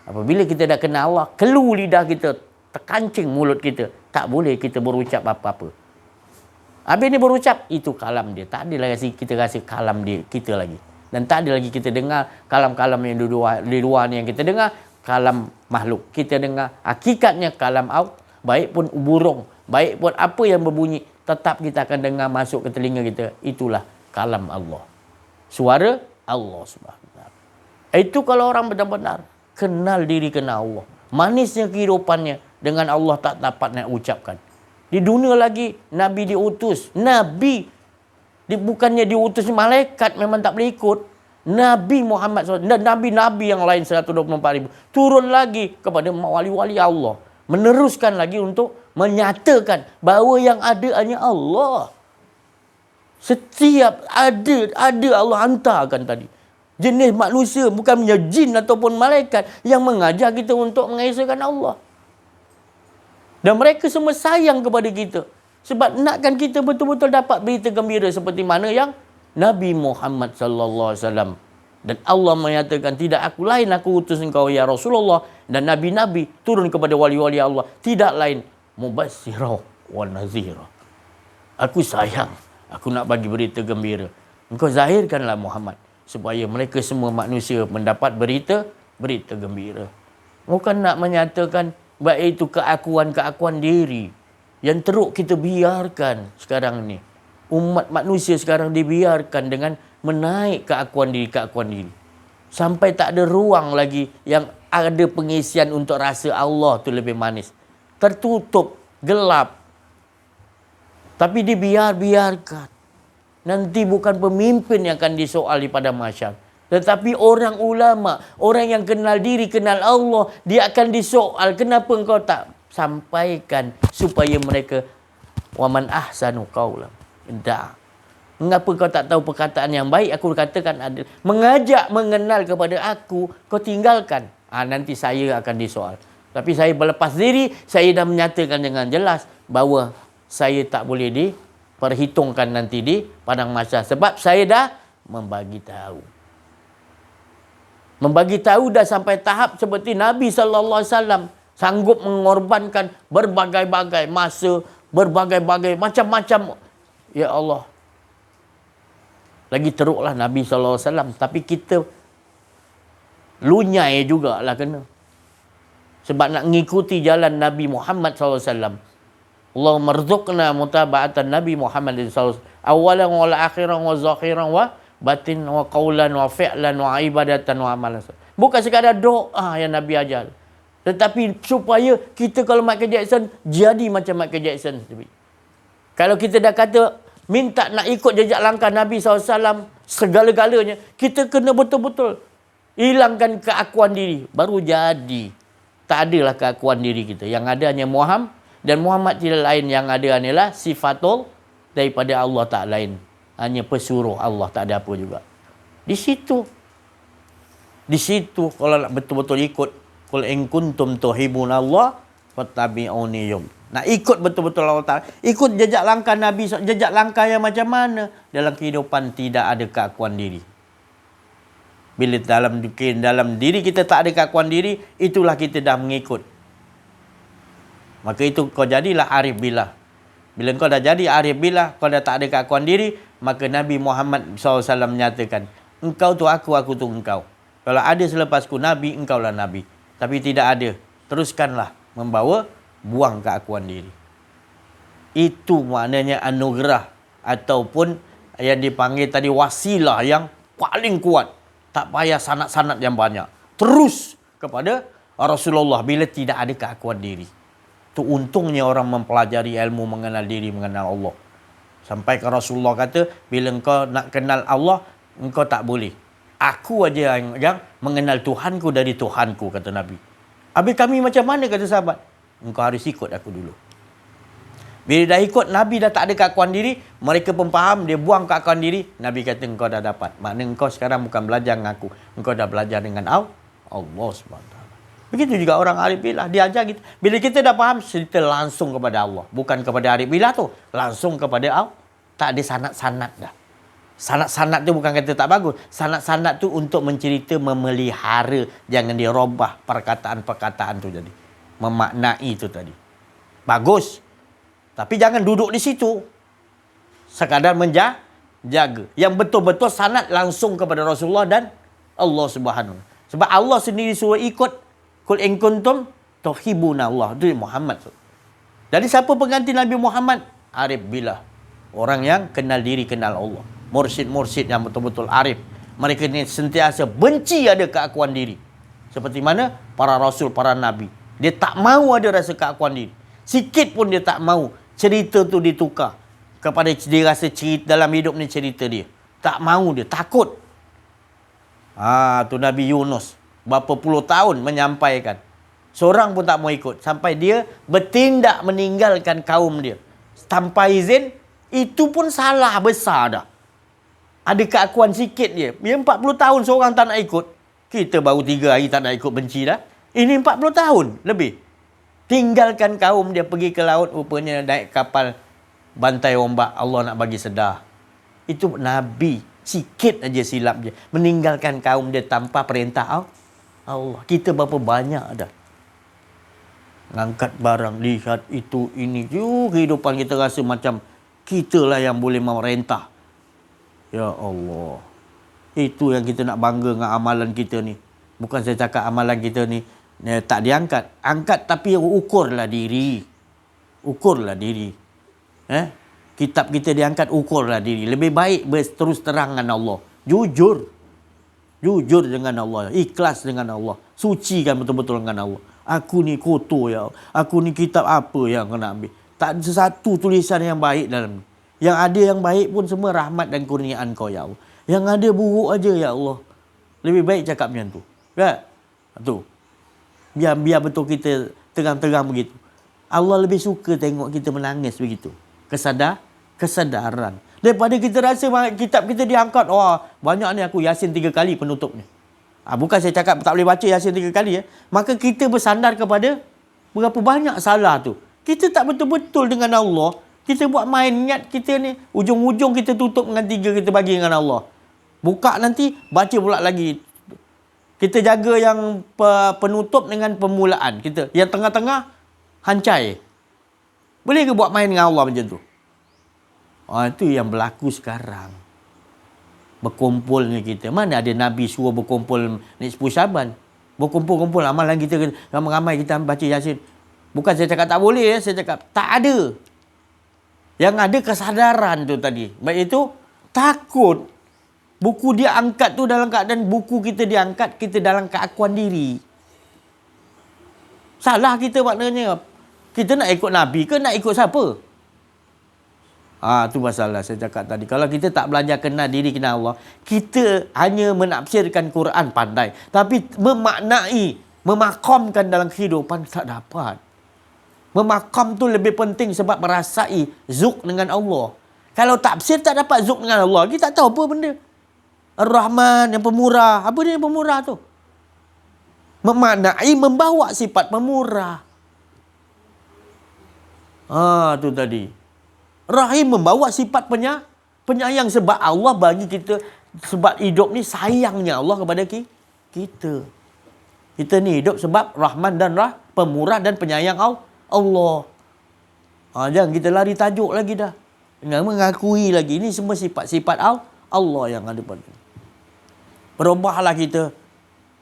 Apabila kita dah kenal Allah, kelu lidah kita, terkancing mulut kita, tak boleh kita berucap apa-apa. Habis ni berucap, itu kalam dia. Tak ada lagi kita rasa kalam dia kita lagi. Dan tak ada lagi kita dengar kalam-kalam yang di luar ni yang kita dengar, kalam makhluk. Kita dengar hakikatnya kalam Allah. Baik pun burung, baik pun apa yang berbunyi, tetap kita akan dengar masuk ke telinga kita. Itulah kalam Allah. Suara Allah Subhanahu Wa Taala. Itu kalau orang benar-benar kenal diri, kenal Allah. Manisnya kehidupannya dengan Allah tak dapat nak ucapkan. Di dunia lagi, Nabi diutus. Nabi, bukannya diutus malaikat, memang tak boleh ikut. Nabi Muhammad SAW dan Nabi-Nabi yang lain 124,000 turun lagi kepada wali-wali Allah. Meneruskan lagi untuk menyatakan bahawa yang ada hanya Allah. Setiap ada Allah hantarkan tadi. Jenis manusia, bukan punya jin ataupun malaikat yang mengajar kita untuk mengesahkan Allah. Dan mereka semua sayang kepada kita. Sebab nakkan kita betul-betul dapat berita gembira seperti mana yang Nabi Muhammad sallallahu alaihi wasallam. Dan Allah menyatakan, tidak aku lain aku utus engkau ya Rasulullah. Dan Nabi-Nabi turun kepada wali-wali Allah. Tidak lain mubasyirah wa nazirah. Aku sayang. Aku nak bagi berita gembira. Engkau zahirkanlah Muhammad. Supaya mereka semua manusia mendapat berita gembira. Bukan nak menyatakan baik itu keakuan diri. Yang teruk kita biarkan sekarang ni. Umat manusia sekarang dibiarkan dengan menaik keakuan diri. Sampai tak ada ruang lagi yang ada pengisian untuk rasa Allah tu lebih manis. Tertutup, gelap. Tapi dibiarkan. Nanti bukan pemimpin yang akan disoali pada masyarakat. Tetapi orang ulama, orang yang kenal diri, kenal Allah, dia akan disoal. Kenapa engkau tak sampaikan supaya mereka waman ahsanu qawlan. Tak. Mengapa kau tak tahu perkataan yang baik? Aku katakan ada. Mengajak mengenal kepada aku, kau tinggalkan. Nanti saya akan disoal. Tapi saya berlepas diri, saya dah menyatakan dengan jelas bahawa saya tak boleh diperhitungkan nanti di padang mahsyar. Sebab saya dah membagi tahu. Membagi tahu dah sampai tahap seperti Nabi SAW sanggup mengorbankan berbagai-bagai masa, berbagai-bagai macam-macam. Ya Allah. Lagi teruklah Nabi SAW. Tapi kita lunyai jugalah kena. Sebab nak mengikuti jalan Nabi Muhammad SAW. Allahumma rzuqna mutaba'atan Nabi Muhammad SAW. Awalan wa akhiran wa zakhiran wa batin wa qawlan wa fi'lan wa ibadatan wa amalan. Bukan sekadar doa yang Nabi ajar. Tetapi supaya kita kalau Michael Jackson, jadi macam Michael Jackson. Kalau kita dah kata, minta nak ikut jejak langkah Nabi SAW, segala-galanya, kita kena betul-betul hilangkan keakuan diri. Baru jadi. Tak adalah keakuan diri kita. Yang ada hanya Muhammad. Dan Muhammad tidak lain, yang ada hanyalah sifatul daripada Allah, tak lain. Hanya pesuruh Allah, tak ada apa juga. Di situ kalau nak betul-betul ikut, qul in kuntum tuhibbunallah fattabi'uni. Nak ikut betul-betul Allah Ta'ala, ikut jejak langkah Nabi, jejak langkah yang macam mana? Dalam kehidupan tidak ada keakuan diri. Bila dalam diri kita tak ada keakuan diri, itulah kita dah mengikut. Maka itu kau jadilah arif billah. Bila kau dah jadi arif billah, kau dah tak ada keakuan diri, maka Nabi Muhammad SAW menyatakan, engkau tu aku tu engkau. Kalau ada selepasku Nabi, engkaulah Nabi. Tapi tidak ada. Teruskanlah membawa, buang keakuan diri. Itu maknanya anugerah ataupun yang dipanggil tadi wasilah yang paling kuat. Tak payah sanad-sanad yang banyak. Terus kepada Rasulullah bila tidak ada keakuan diri. Itu untungnya orang mempelajari ilmu mengenal diri, mengenal Allah. Sampai ke Rasulullah kata, bila engkau nak kenal Allah, engkau tak boleh. Aku aja yang mengenal Tuhanku dari Tuhanku, kata Nabi. Habis kami macam mana, kata sahabat? Engkau harus ikut aku dulu. Bila dah ikut Nabi dah tak ada keakuan diri, mereka pun faham, dia buang keakuan diri. Nabi kata engkau dah dapat. Maknanya engkau sekarang bukan belajar dengan aku. Engkau dah belajar dengan Allah SWT. Begitu juga orang arif billah, dia ajar kita. Bila kita dah faham, cerita langsung kepada Allah. Bukan kepada arif billah tu, langsung kepada Allah. Tak ada sanad-sanad dah. Sanad-sanad tu bukan kata tak bagus. Sanad-sanad tu untuk mencerita, memelihara. Jangan dirubah perkataan-perkataan tu jadi. Memaknai tu tadi. Bagus. Tapi jangan duduk di situ. Sekadar menjaga. Yang betul-betul sanad langsung kepada Rasulullah dan Allah Subhanahu. Sebab Allah sendiri suruh ikut. Qul in kuntum tuhibbuna Allah. Itu Muhammad. Jadi siapa pengganti Nabi Muhammad? Arif billah. Orang yang kenal diri, kenal Allah. Mursyid-mursyid yang betul-betul arif. Mereka ni sentiasa benci ada keakuan diri. Seperti mana para rasul, para nabi. Dia tak mahu ada rasa keakuan diri. Sikit pun dia tak mahu cerita tu ditukar kepada dia rasa cerita dalam hidup ni cerita dia. Tak mahu dia, takut. Tu Nabi Yunus berapa puluh tahun menyampaikan. Seorang pun tak mau ikut sampai dia bertindak meninggalkan kaum dia tanpa izin. Itu pun salah besar dah. Ada keakuan sikit dia. Dia 40 tahun seorang tak nak ikut. Kita baru 3 hari tak nak ikut, benci dah. Ini 40 tahun lebih. Tinggalkan kaum dia pergi ke laut, rupanya naik kapal bantai ombak. Allah nak bagi sedar. Itu Nabi. Sikit aja silap dia. Meninggalkan kaum dia tanpa perintah Allah. Kita berapa banyak dah. Ngangkat barang, lihat itu, ini. Kehidupan kita rasa macam kitalah yang boleh memerintah. Ya Allah. Itu yang kita nak bangga dengan amalan kita ni. Bukan saya cakap amalan kita ni tak diangkat. Angkat tapi ukurlah diri. Ukurlah diri. Kitab kita diangkat, ukurlah diri. Lebih baik berterus terang dengan Allah. Jujur. Jujur dengan Allah. Ikhlas dengan Allah. Sucikan betul-betul dengan Allah. Aku ni kotor ya. Aku ni kitab apa yang kena ambil. Tak ada satu tulisan yang baik dalam ni. Yang ada yang baik pun semua rahmat dan kurniaan kau ya Allah. Yang ada buruk aja ya Allah. Lebih baik cakap macam tu. Kan? Tu. Biar betul kita terang-terang begitu. Allah lebih suka tengok kita menangis begitu. Kesadaran. Daripada kita rasa kitab kita diangkat. Banyak ni aku Yasin 3 kali penutupnya. Bukan saya cakap tak boleh baca Yasin 3 kali. Maka kita bersandar kepada berapa banyak salah tu. Kita tak betul-betul dengan Allah. Kita buat main niat kita ni. Ujung-ujung kita tutup dengan 3 kita bagi dengan Allah. Buka nanti, baca pula lagi. Kita jaga yang penutup dengan permulaan kita. Yang tengah-tengah, hancai. Boleh ke buat main dengan Allah macam tu? Itu yang berlaku sekarang. Berkumpulnya kita. Mana ada Nabi suruh berkumpul ni 10 Syaban? Berkumpul-kumpul amalan kita. Ramai-ramai kita baca Yasin. Bukan saya cakap tak boleh. Saya cakap tak ada. Yang ada kesadaran tu tadi. Baik itu, takut. Buku dia angkat tu dalam keadaan buku kita diangkat, kita dalam keakuan diri. Salah kita maknanya. Kita nak ikut Nabi ke nak ikut siapa? Tu masalah saya cakap tadi. Kalau kita tak belajar kenal diri, kenal Allah, kita hanya menafsirkan Quran pandai. Tapi memaknai, memakamkan dalam kehidupan tak dapat. Memakam tu lebih penting sebab merasai zuk dengan Allah. Kalau tafsir tak dapat zuk dengan Allah, kita tak tahu apa benda. Ar-Rahman yang pemurah. Apa dia yang pemurah tu? Memaknai, membawa sifat pemurah. Tu tadi. Rahim membawa sifat penyayang sebab Allah bagi kita, sebab hidup ni sayangnya Allah kepada kita. Kita ni hidup sebab Rahman dan pemurah dan penyayang Allah. Jangan kita lari tajuk lagi dah. Jangan mengakui lagi. Ini semua sifat-sifat Allah yang ada pada. Berubahlah kita.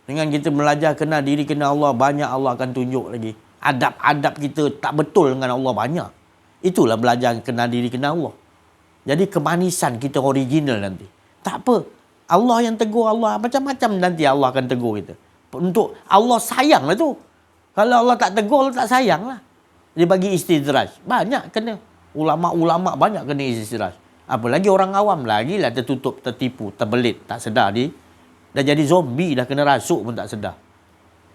Dengan kita belajar kenal diri, kenal Allah, banyak Allah akan tunjuk lagi. Adab-adab kita tak betul dengan Allah banyak. Itulah belajar kenal diri, kenal Allah. Jadi kemanisan kita original nanti. Tak apa. Allah yang tegur Allah. Macam-macam nanti Allah akan tegur kita. Untuk Allah sayang lah tu. Kalau Allah tak tegur, Allah tak sayang lah. Dia bagi istidraj. Banyak kena. Ulama-ulama banyak kena istidraj. Apalagi orang awam lagi lah tertutup, tertipu, terbelit, tak sedar dia. Dah jadi zombie, dah kena rasuk pun tak sedar.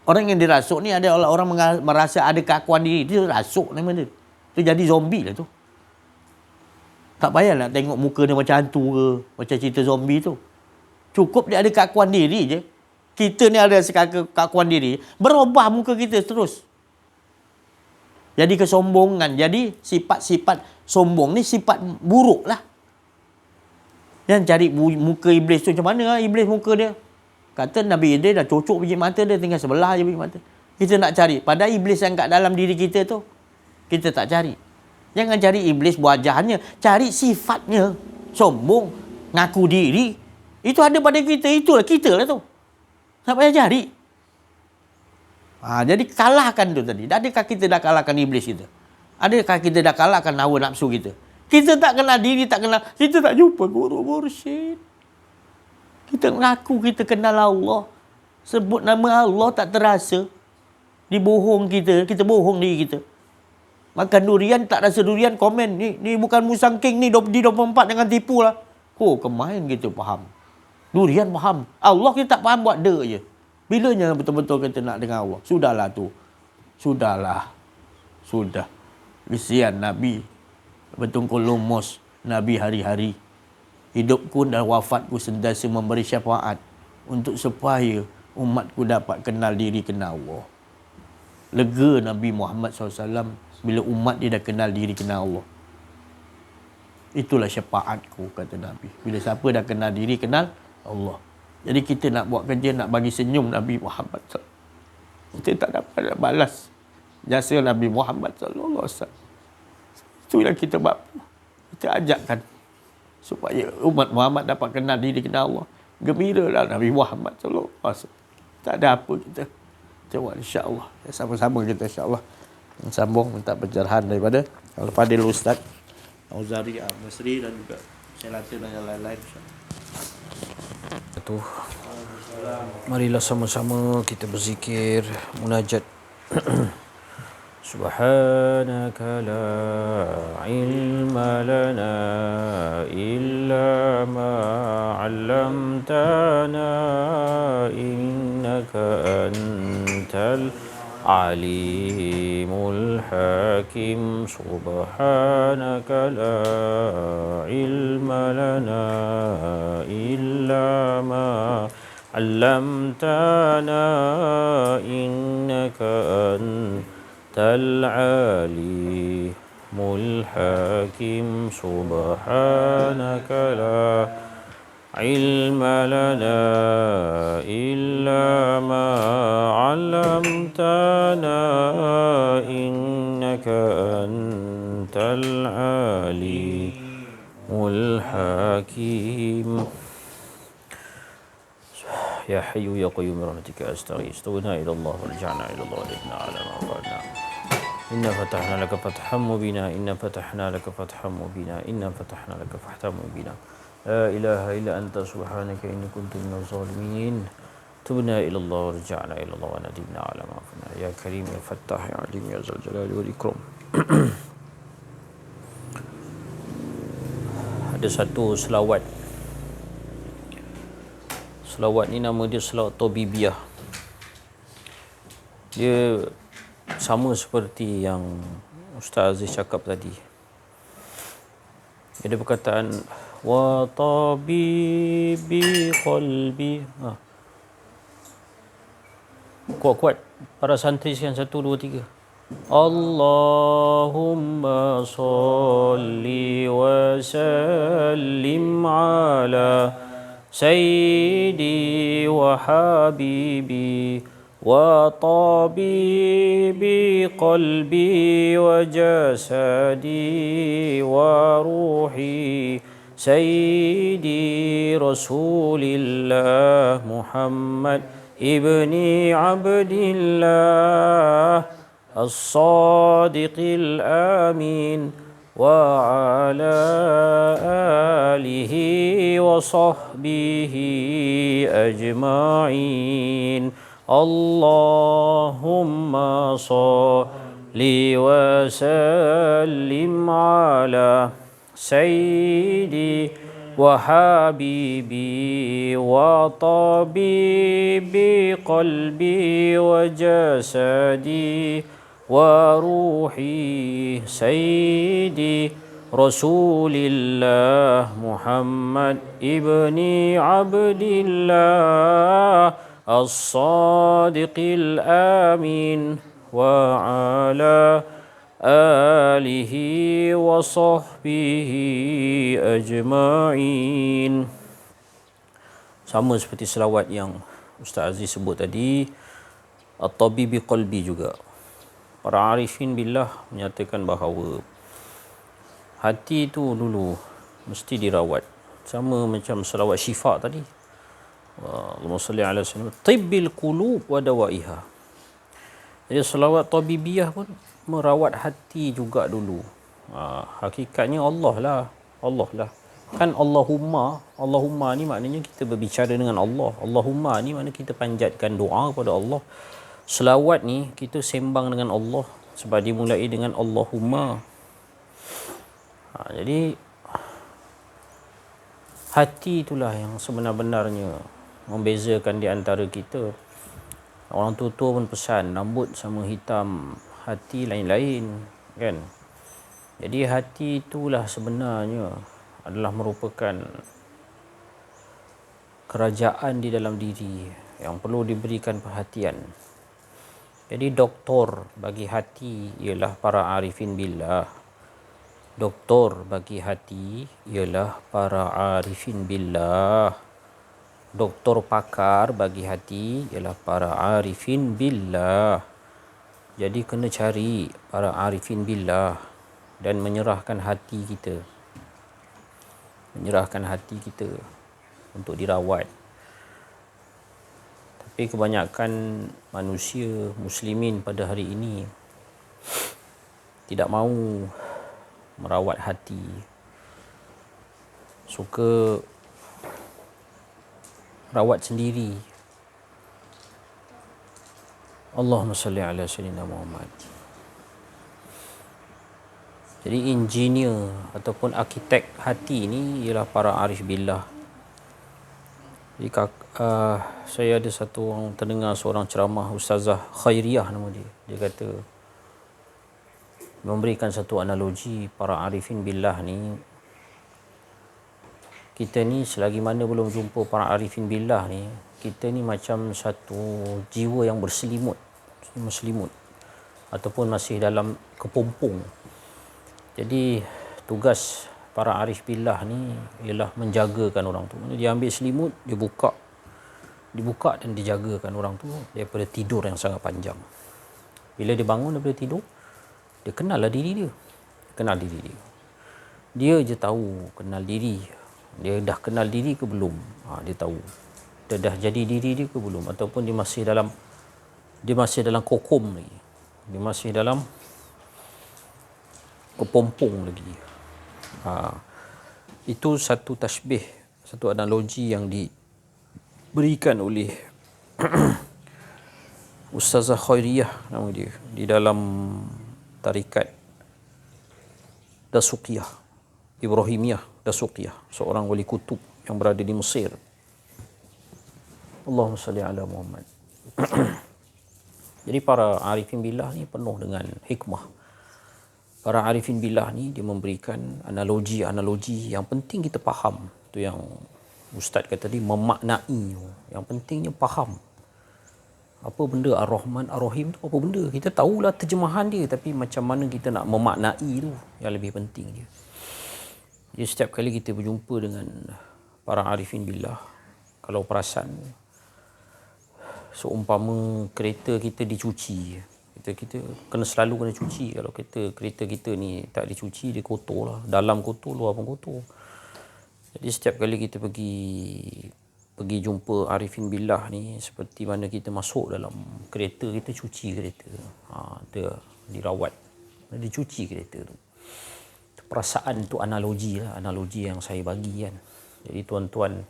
Orang yang dirasuk ni ada orang merasa ada keakuan diri. Dia rasuk nama dia. Tu jadi zombie lah tu. Tak payah nak tengok muka dia macam hantu ke, macam cerita zombie tu. Cukup dia ada keakuan diri je. Kita ni ada keakuan diri, berubah muka kita terus. Jadi kesombongan, jadi sifat-sifat sombong ni sifat buruk lah. Yang cari muka iblis tu macam mana lah iblis muka dia. Kata Nabi Idris dah cocok biji mata dia, tinggal sebelah je biji mata. Kita nak cari, padahal iblis yang kat dalam diri kita tu, kita tak cari. Jangan cari iblis wajahnya, cari sifatnya. Sombong, ngaku diri, itu ada pada kita, itulah kita lah tu. Tak payah cari. Jadi kalahkan tu tadi. Adakah kita dah kalahkan iblis kita? Adakah kita dah kalahkan hawa nafsu kita? Kita tak kenal diri, kita tak jumpa guru mursyid. Kita mengaku kita kenal Allah. Sebut nama Allah tak terasa. Dibohong kita bohong diri kita. Makan durian tak rasa durian, komen. Ni bukan musang king ni, di 24 jangan tipu lah. Kemain kita faham. Durian faham. Allah kita tak faham, buat de je. Bilanya betul-betul kita nak dengar Allah? Sudahlah tu. Sudah. Kesian Nabi. Bertungkul lumus Nabi hari-hari. Hidupku dan wafatku sentiasa memberi syafaat untuk supaya umatku dapat kenal diri, kenal Allah. Lega Nabi Muhammad SAW bila umat dia dah kenal diri, kenal Allah. Itulah syafaatku, kata Nabi. Bila siapa dah kenal diri, kenal Allah. Jadi kita nak buat kerja, nak bagi senyum Nabi Muhammad SAW. Kita tak dapat nak balas jasa Nabi Muhammad SAW. Itulah kita buat. Kita ajakkan supaya umat Muhammad dapat kenal diri, kenal Allah. Gembiralah Nabi Muhammad SAW. Tak ada apa kita. Kita buat insya-Allah. Sama-sama kita insya-Allah. Sambung minta pencerahan daripada Al-Fadil Ustaz Auzari Al-Masri dan juga Syalatin dan yang lain-lain insya-Allah. Marilah sama-sama kita berzikir, munajat. Subhanaka la ilma lana illa ma 'allamtana innaka antal alimul hakim. Subhanaka la ilma lana illa ma 'allamtana innaka antal alimul hakim. Subhanaka la ilma lana illa ma 'allamtana innaka antal alimul hakim. Ya Hayyu ya Qayyum birahmatika astaghits. Tawna ila Allah wa raja'na ila Allah wa inna ala ma qadna. Inna fatahna laka fathan mubina. Inna fatahna laka fathan mubina. Inna fatahna laka fathan mubina. La ilaha illa anta subhanaka inni kuntu minaz zalimin. Tubna ila Allah wa raja'na ila Allah wa nadimna ala ma qadna. Ya Karim ya Fattah ya Alim ya Zal Jalali wal Ikram. Ada satu selawat. Selawat ni nama dia selawat Tabibiyah. Dia sama seperti yang Ustaz Aziz cakap tadi. Dia ada perkataan wa tabibi qalbi. Kuat-kuat para santri sekian 1 2 3. Allahumma salli wa sallim ala Sayyidi wa habibi wa tabibi qalbi wa jasadi wa ruhi Sayyidi Rasulillah Muhammad ibni Abdillah As-Sadiqil Amin وعلى آله وصحبه أجمعين اللهم صل وسلم على سيدي وحبيبي وطبيبي قلبي وجسدي وروحي سيدي Rasulillah Muhammad ibni Abdillah As-Sadiqil Amin wa ala alihi wa sahbihi ajma'in. Sama seperti selawat yang Ustaz Aziz sebut tadi, at-tabibi qalbi juga. Para arifin billah menyatakan bahawa hati itu dulu mesti dirawat. Sama macam selawat syifa tadi. Allahumma salli ala sayyidina tibbil qulub wa dawaiha. Jadi selawat tabibiyah pun merawat hati juga dulu. Hakikatnya Allah lah. Kan Allahumma ni maknanya kita berbicara dengan Allah. Allahumma ni maknanya kita panjatkan doa kepada Allah. Selawat ni kita sembang dengan Allah sebab dimulai dengan Allahumma. Jadi hati itulah yang sebenar-benarnya membezakan di antara kita. Orang tua pun pesan, rambut sama hitam, hati lain-lain, kan? Jadi hati itulah sebenarnya adalah merupakan kerajaan di dalam diri yang perlu diberikan perhatian. Jadi doktor bagi hati ialah para arifin billah. Doktor bagi hati ialah para arifin billah. Doktor pakar bagi hati ialah para arifin billah. Jadi kena cari para arifin billah dan menyerahkan hati kita. Menyerahkan hati kita untuk dirawat. Tapi kebanyakan manusia muslimin pada hari ini tidak mahu merawat hati. Suka rawat sendiri. Allahumma salli ala sayyidina Muhammad. Jadi engineer ataupun arkitek hati ni ialah para arif billah. Jadi saya ada satu orang terdengar seorang ceramah, Ustazah Khairiyah nama dia. Dia kata, memberikan satu analogi para arifin billah ni, kita ni selagi mana belum jumpa para arifin billah ni, kita ni macam satu jiwa yang berselimut ataupun masih dalam kepompong. Jadi tugas para arif billah ni ialah menjagakan orang tu. Dia ambil selimut, dia buka dan dijagakan orang tu daripada tidur yang sangat panjang. Bila dia bangun daripada tidur, dia kenallah diri dia. Dia je tahu kenal diri. Dia dah kenal diri ke belum? Dia tahu. Dia dah jadi diri dia ke belum? Ataupun dia masih dalam kokom lagi. Dia masih dalam kepompong lagi. Itu satu tasbih, satu analogi yang diberikan oleh Ustazah Khairiyah nama dia di dalam tarikat Dasuqiyah, Ibrahimiyah Dasuqiyah, seorang wali kutub yang berada di Mesir. Allahumma salli ala Muhammad. Jadi para arifin billah ni penuh dengan hikmah. Para arifin billah ni dia memberikan analogi yang penting kita faham. Tu yang Ustaz kata tadi, memaknai. Yang pentingnya faham. Apa benda Ar-Rahman, Ar-Rahim tu apa benda? Kita tahulah terjemahan dia, tapi macam mana kita nak memaknai tu yang lebih penting dia. Jadi setiap kali kita berjumpa dengan para arifin billah, kalau perasan, seumpama kereta kita dicuci, kita selalu kena cuci. Kalau kereta kita ni tak dicuci, dia kotor lah. Dalam kotor, luar pun kotor. Jadi setiap kali kita pergi jumpa arifin billah ni, seperti mana kita masuk dalam kereta, kita cuci kereta. Dia dirawat, dicuci kereta tu. Perasaan tu analogi lah, analogi yang saya bagi kan. Jadi tuan-tuan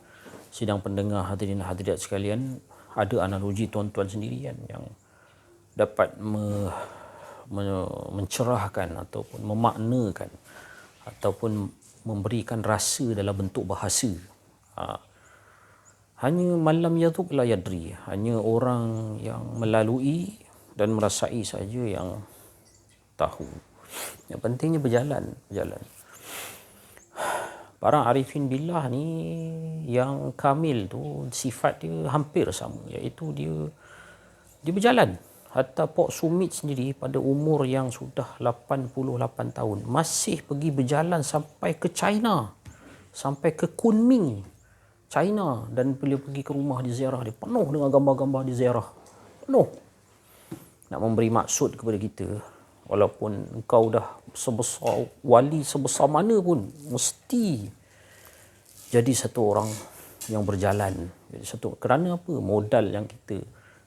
sidang pendengar, hadirin hadirat sekalian, ada analogi tuan-tuan sendiri kan yang dapat mencerahkan ataupun memaknakan ataupun memberikan rasa dalam bentuk bahasa. Hanya malam yadhuq la yadri, hanya orang yang melalui dan merasai saja yang tahu. Yang pentingnya berjalan. Para arifin billah ni yang kamil tu sifat dia hampir sama, iaitu dia berjalan. Hatta Pok Sumit sendiri pada umur yang sudah 88 tahun masih pergi berjalan sampai ke China, sampai ke Kunming, China, dan bila pergi ke rumah di ziarah dia penuh dengan gambar-gambar di ziarah. Penuh. Nak memberi maksud kepada kita, walaupun engkau dah sebesar wali sebesar mana pun, mesti jadi satu orang yang berjalan. Jadi kerana apa? Modal yang kita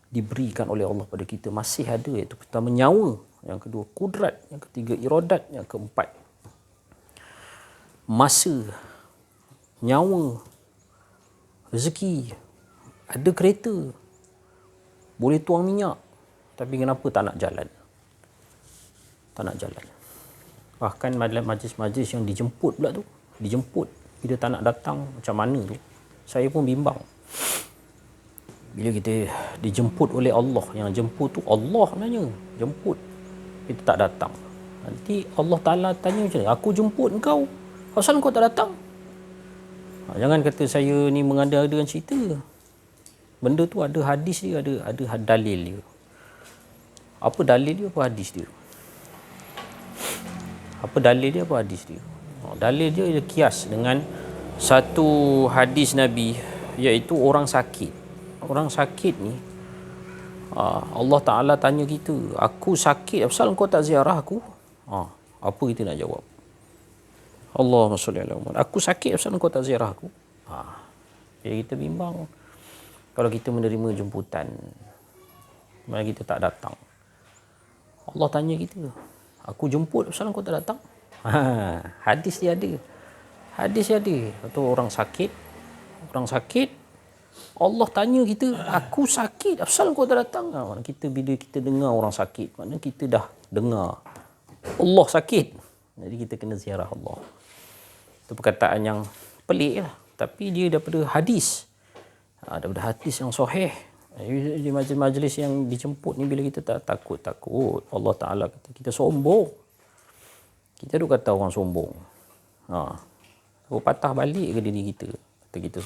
diberikan oleh Allah pada kita masih ada, iaitu pertama nyawa, yang kedua kudrat, yang ketiga iradat, yang keempat masa, nyawa, rezeki. Ada kereta, boleh tuang minyak, tapi kenapa tak nak jalan? Tak nak jalan. Bahkan majlis-majlis yang dijemput pula tu, dijemput, bila tak nak datang macam mana tu, saya pun bimbang. Bila kita dijemput oleh Allah, yang jemput tu Allah sebenarnya, jemput, kita tak datang, nanti Allah Ta'ala tanya macam mana? Aku jemput engkau, asal kau tak datang? Jangan kata saya ni mengada-adakan cerita. Benda tu ada hadis dia, ada dalil dia. Apa dalil dia, apa hadis dia? Apa dalil dia, apa hadis dia? Dalil dia ialah kias dengan satu hadis Nabi, iaitu orang sakit. Orang sakit ni, Allah Ta'ala tanya kita, aku sakit, asal kau tak ziarah aku? Apa kita nak jawab? Allahumma salli ala Muhammad. Aku sakit, asal kau tak ziarah aku? Jadi kita bimbang. Kalau kita menerima jemputan, mana kita tak datang, Allah tanya kita, aku jemput, asal kau tak datang? Hadis dia ada. Hadis dia ada. Atau orang sakit, Allah tanya kita, aku sakit, asal kau tak datang? Kita bila kita dengar orang sakit, maknanya kita dah dengar Allah sakit. Jadi kita kena ziarah Allah. Itu perkataan yang pelik lah, tapi dia daripada hadis. Daripada hadis yang sahih. Di majlis-majlis yang dijemput ni, bila kita tak takut, Allah Ta'ala kata kita sombong. Kita duk kata orang sombong. Patah balik ke diri kita. Kata kita,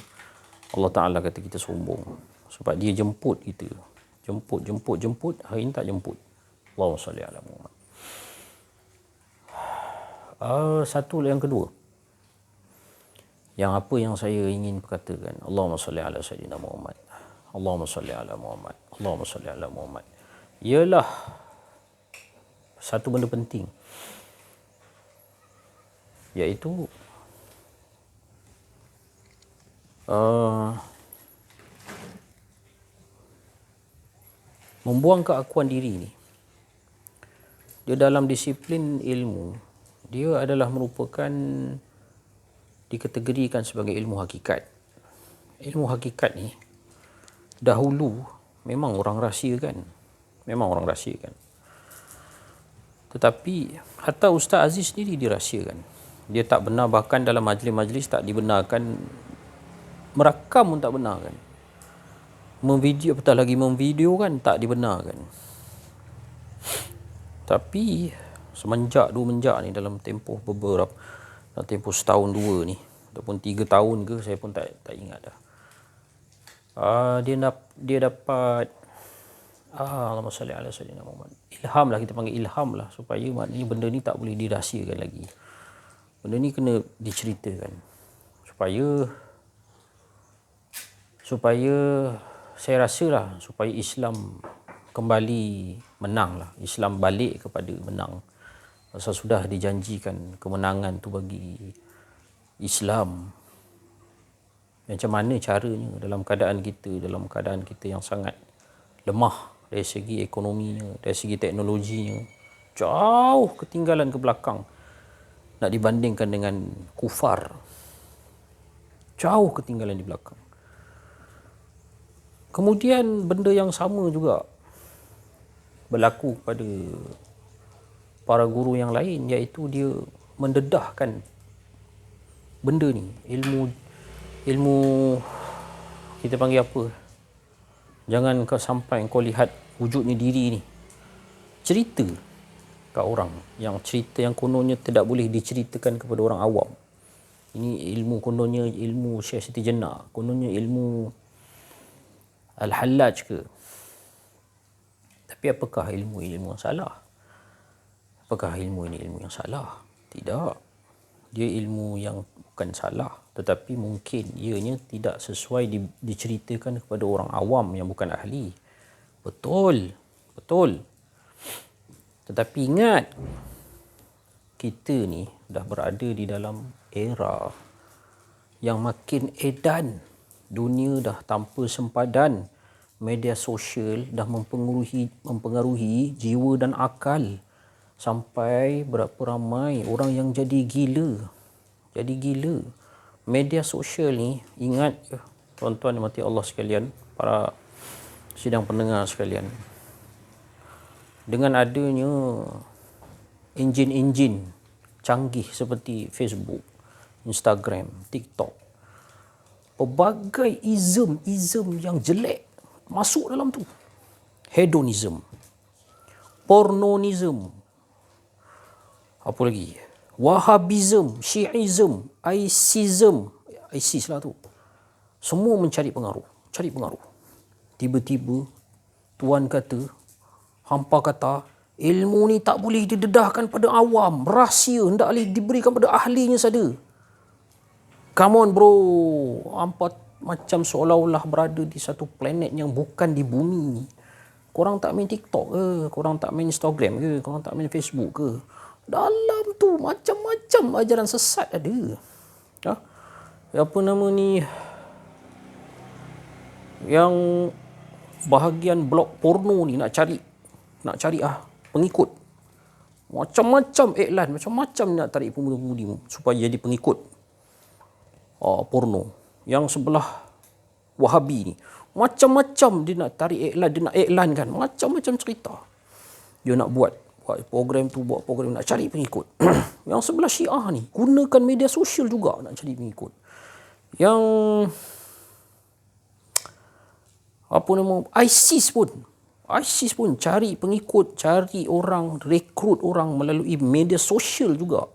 Allah Ta'ala kata kita sombong. Sebab dia jemput kita. Jemput. Hari ni tak jemput. Allahumma salli ala Muhammad. Satu yang kedua. Yang apa yang saya ingin perkatakan. Allahumma salli ala Sayyidina Muhammad. Allahumma salli ala Muhammad. Allahumma salli ala Muhammad. Ialah satu benda penting. Iaitu membuang keakuan diri ni. Dia dalam disiplin ilmu, dia adalah merupakan, dikategorikan sebagai ilmu hakikat. Ilmu hakikat ni dahulu memang orang rahsiakan. Tetapi hatta Ustaz Aziz sendiri dirahsiakan. Dia tak benar, bahkan dalam majlis-majlis tak dibenarkan, merakam pun tak benarkan. Memvideo, apatah lagi memvideokan, tak dibenarkan. Tapi semenjak ni, dalam tempoh setahun dua ni, ataupun 3 tahun ke, saya pun tak ingat dah. Dia dapat Allahumma salli ala Sayyidina Muhammad. Ilham lah, kita panggil ilham lah, supaya maknanya benda ni tak boleh dirahsiakan lagi. Benda ni kena diceritakan supaya saya rasa lah, supaya Islam kembali menang lah. Islam balik kepada menang. Pasal sudah dijanjikan kemenangan tu bagi Islam. Macam mana caranya dalam keadaan kita yang sangat lemah dari segi ekonominya, dari segi teknologinya, jauh ketinggalan ke belakang nak dibandingkan dengan kufar. Jauh ketinggalan di belakang. Kemudian benda yang sama juga berlaku pada para guru yang lain, iaitu dia mendedahkan benda ni, ilmu kita panggil apa, jangan kau sampai kau lihat wujudnya diri ni, cerita kat orang, yang cerita yang kononnya tidak boleh diceritakan kepada orang awam. Ini ilmu kononnya ilmu Syekh Siti Jenar, kononnya ilmu Al-Hallaj ke. Tapi apakah ilmu yang salah? Apakah ilmu ini ilmu yang salah? Tidak. Dia ilmu yang bukan salah, tetapi mungkin ianya tidak sesuai diceritakan kepada orang awam yang bukan ahli. Betul. Betul. Tetapi ingat, kita ni dah berada di dalam era yang makin edan. Dunia dah tanpa sempadan. Media sosial dah mempengaruhi jiwa dan akal. Sampai berapa ramai orang yang jadi gila. Jadi gila. Media sosial ni, ingat tuan-tuan dan mati Allah sekalian, para sidang pendengar sekalian. Dengan adanya enjin-enjin canggih seperti Facebook, Instagram, TikTok, pelbagai ism yang jelek masuk dalam tu. Hedonism, pornonism, apa lagi? Wahhabism, Syiism, ISIS lah tu. Semua mencari pengaruh, cari pengaruh. Tiba-tiba tuan kata, hampa kata, ilmu ni tak boleh didedahkan pada awam, rahsia, hendak diberikan pada ahlinya saja. Come on bro, hampa macam seolah-olah berada di satu planet yang bukan di bumi. Korang tak main TikTok ke? Korang tak main Instagram ke? Korang tak main Facebook ke? Dalam tu macam-macam ajaran sesat ada. Ha? Apa nama ni? Yang bahagian blog porno ni nak cari pengikut. Macam-macam iklan, macam-macam nak tarik pemuda-pemudi supaya jadi pengikut porno. Yang sebelah Wahabi ni, macam-macam dia nak tarik iklan, dia nak iklankan macam-macam cerita. Dia nak buat program tu, buat program nak cari pengikut. Yang sebelah Syiah ni gunakan media sosial juga nak cari pengikut. Yang apa nama, ISIS pun cari pengikut, cari orang, rekrut orang melalui media sosial juga.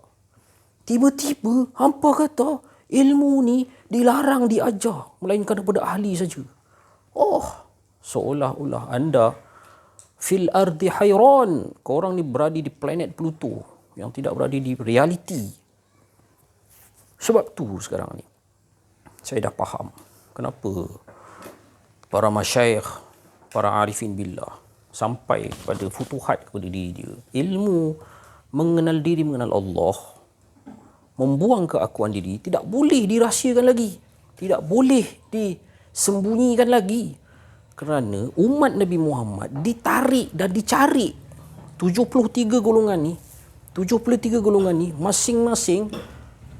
Tiba-tiba hampa kata ilmu ni dilarang diajar melainkan kepada ahli saja. Seolah-olah anda fil ardi hairan. Korang ni berada di planet Pluto yang tidak berada di realiti. Sebab tu sekarang ni saya dah faham kenapa para masyayikh, para arifin billah sampai pada futuhat kepada diri dia. Ilmu mengenal diri, mengenal Allah, membuang keakuan diri tidak boleh dirahsiakan lagi, tidak boleh disembunyikan lagi. Kerana umat Nabi Muhammad ditarik dan dicari 73 golongan ni masing-masing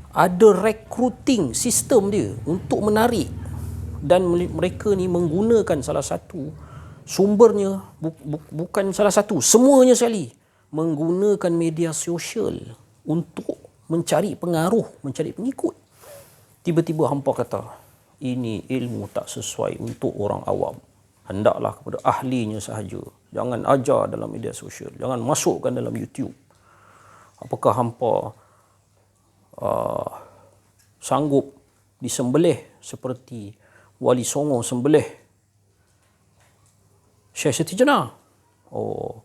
ada recruiting sistem dia untuk menarik, dan mereka ni menggunakan salah satu sumbernya, bukan salah satu, semuanya sekali menggunakan media sosial untuk mencari pengaruh, mencari pengikut. Tiba-tiba hampa kata ini ilmu tak sesuai untuk orang awam, hendaklah kepada ahlinya sahaja. Jangan ajar dalam media sosial, jangan masukkan dalam YouTube. Apakah hampa sanggup disembelih seperti Wali Songo sembelih Syekh Siti Jenar?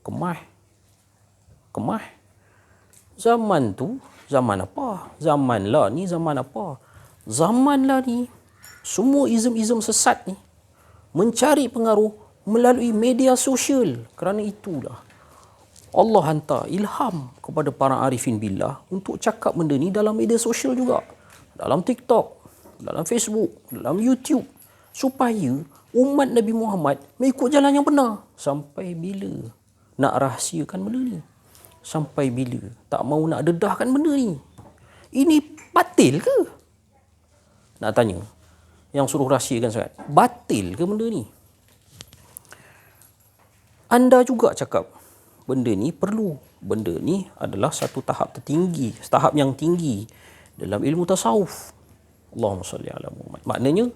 Kemah. Zaman tu zaman apa? Zaman lah ni semua izm-izm sesat ni mencari pengaruh melalui media sosial. Kerana itulah Allah hantar ilham kepada para arifin billah untuk cakap benda ni dalam media sosial juga. Dalam TikTok, dalam Facebook, dalam YouTube. Supaya umat Nabi Muhammad mengikut jalan yang benar. Sampai bila nak rahsiakan benda ni? Sampai bila tak mau nak dedahkan benda ni? Ini batil ke? Nak tanya, yang suruh rahsiakan sangat, batil ke benda ni? Anda juga cakap benda ni perlu. Benda ni adalah satu tahap tertinggi, tahap yang tinggi dalam ilmu tasawuf. Allahumma salli ala Muhammad. Maknanya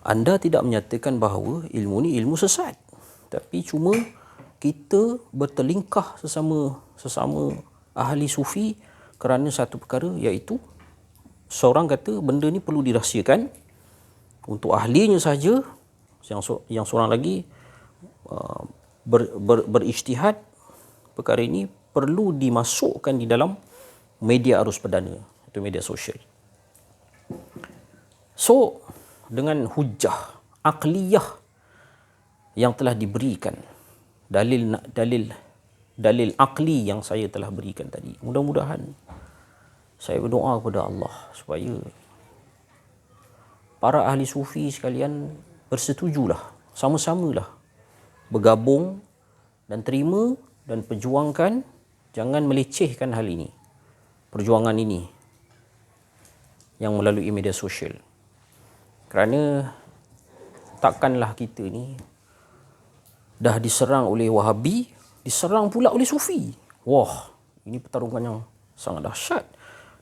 anda tidak menyatakan bahawa ilmu ni ilmu sesat, tapi cuma kita bertelingkah sesama ahli sufi kerana satu perkara, iaitu Seorang kata benda ni perlu dirahsiakan untuk ahlinya saja. Yang seorang lagi berijtihad, perkara ini perlu dimasukkan di dalam media arus perdana, itu media sosial. So, dengan hujah aqliyah yang telah diberikan, dalil aqli yang saya telah berikan tadi, mudah-mudahan saya berdoa kepada Allah supaya para ahli sufi sekalian bersetujulah, sama-samalah bergabung dan terima dan perjuangkan, jangan melecehkan hal ini, perjuangan ini yang melalui media sosial. Kerana takkanlah kita ni dah diserang oleh Wahabi, diserang pula oleh Sufi. Wah, ini pertarungan yang sangat dahsyat.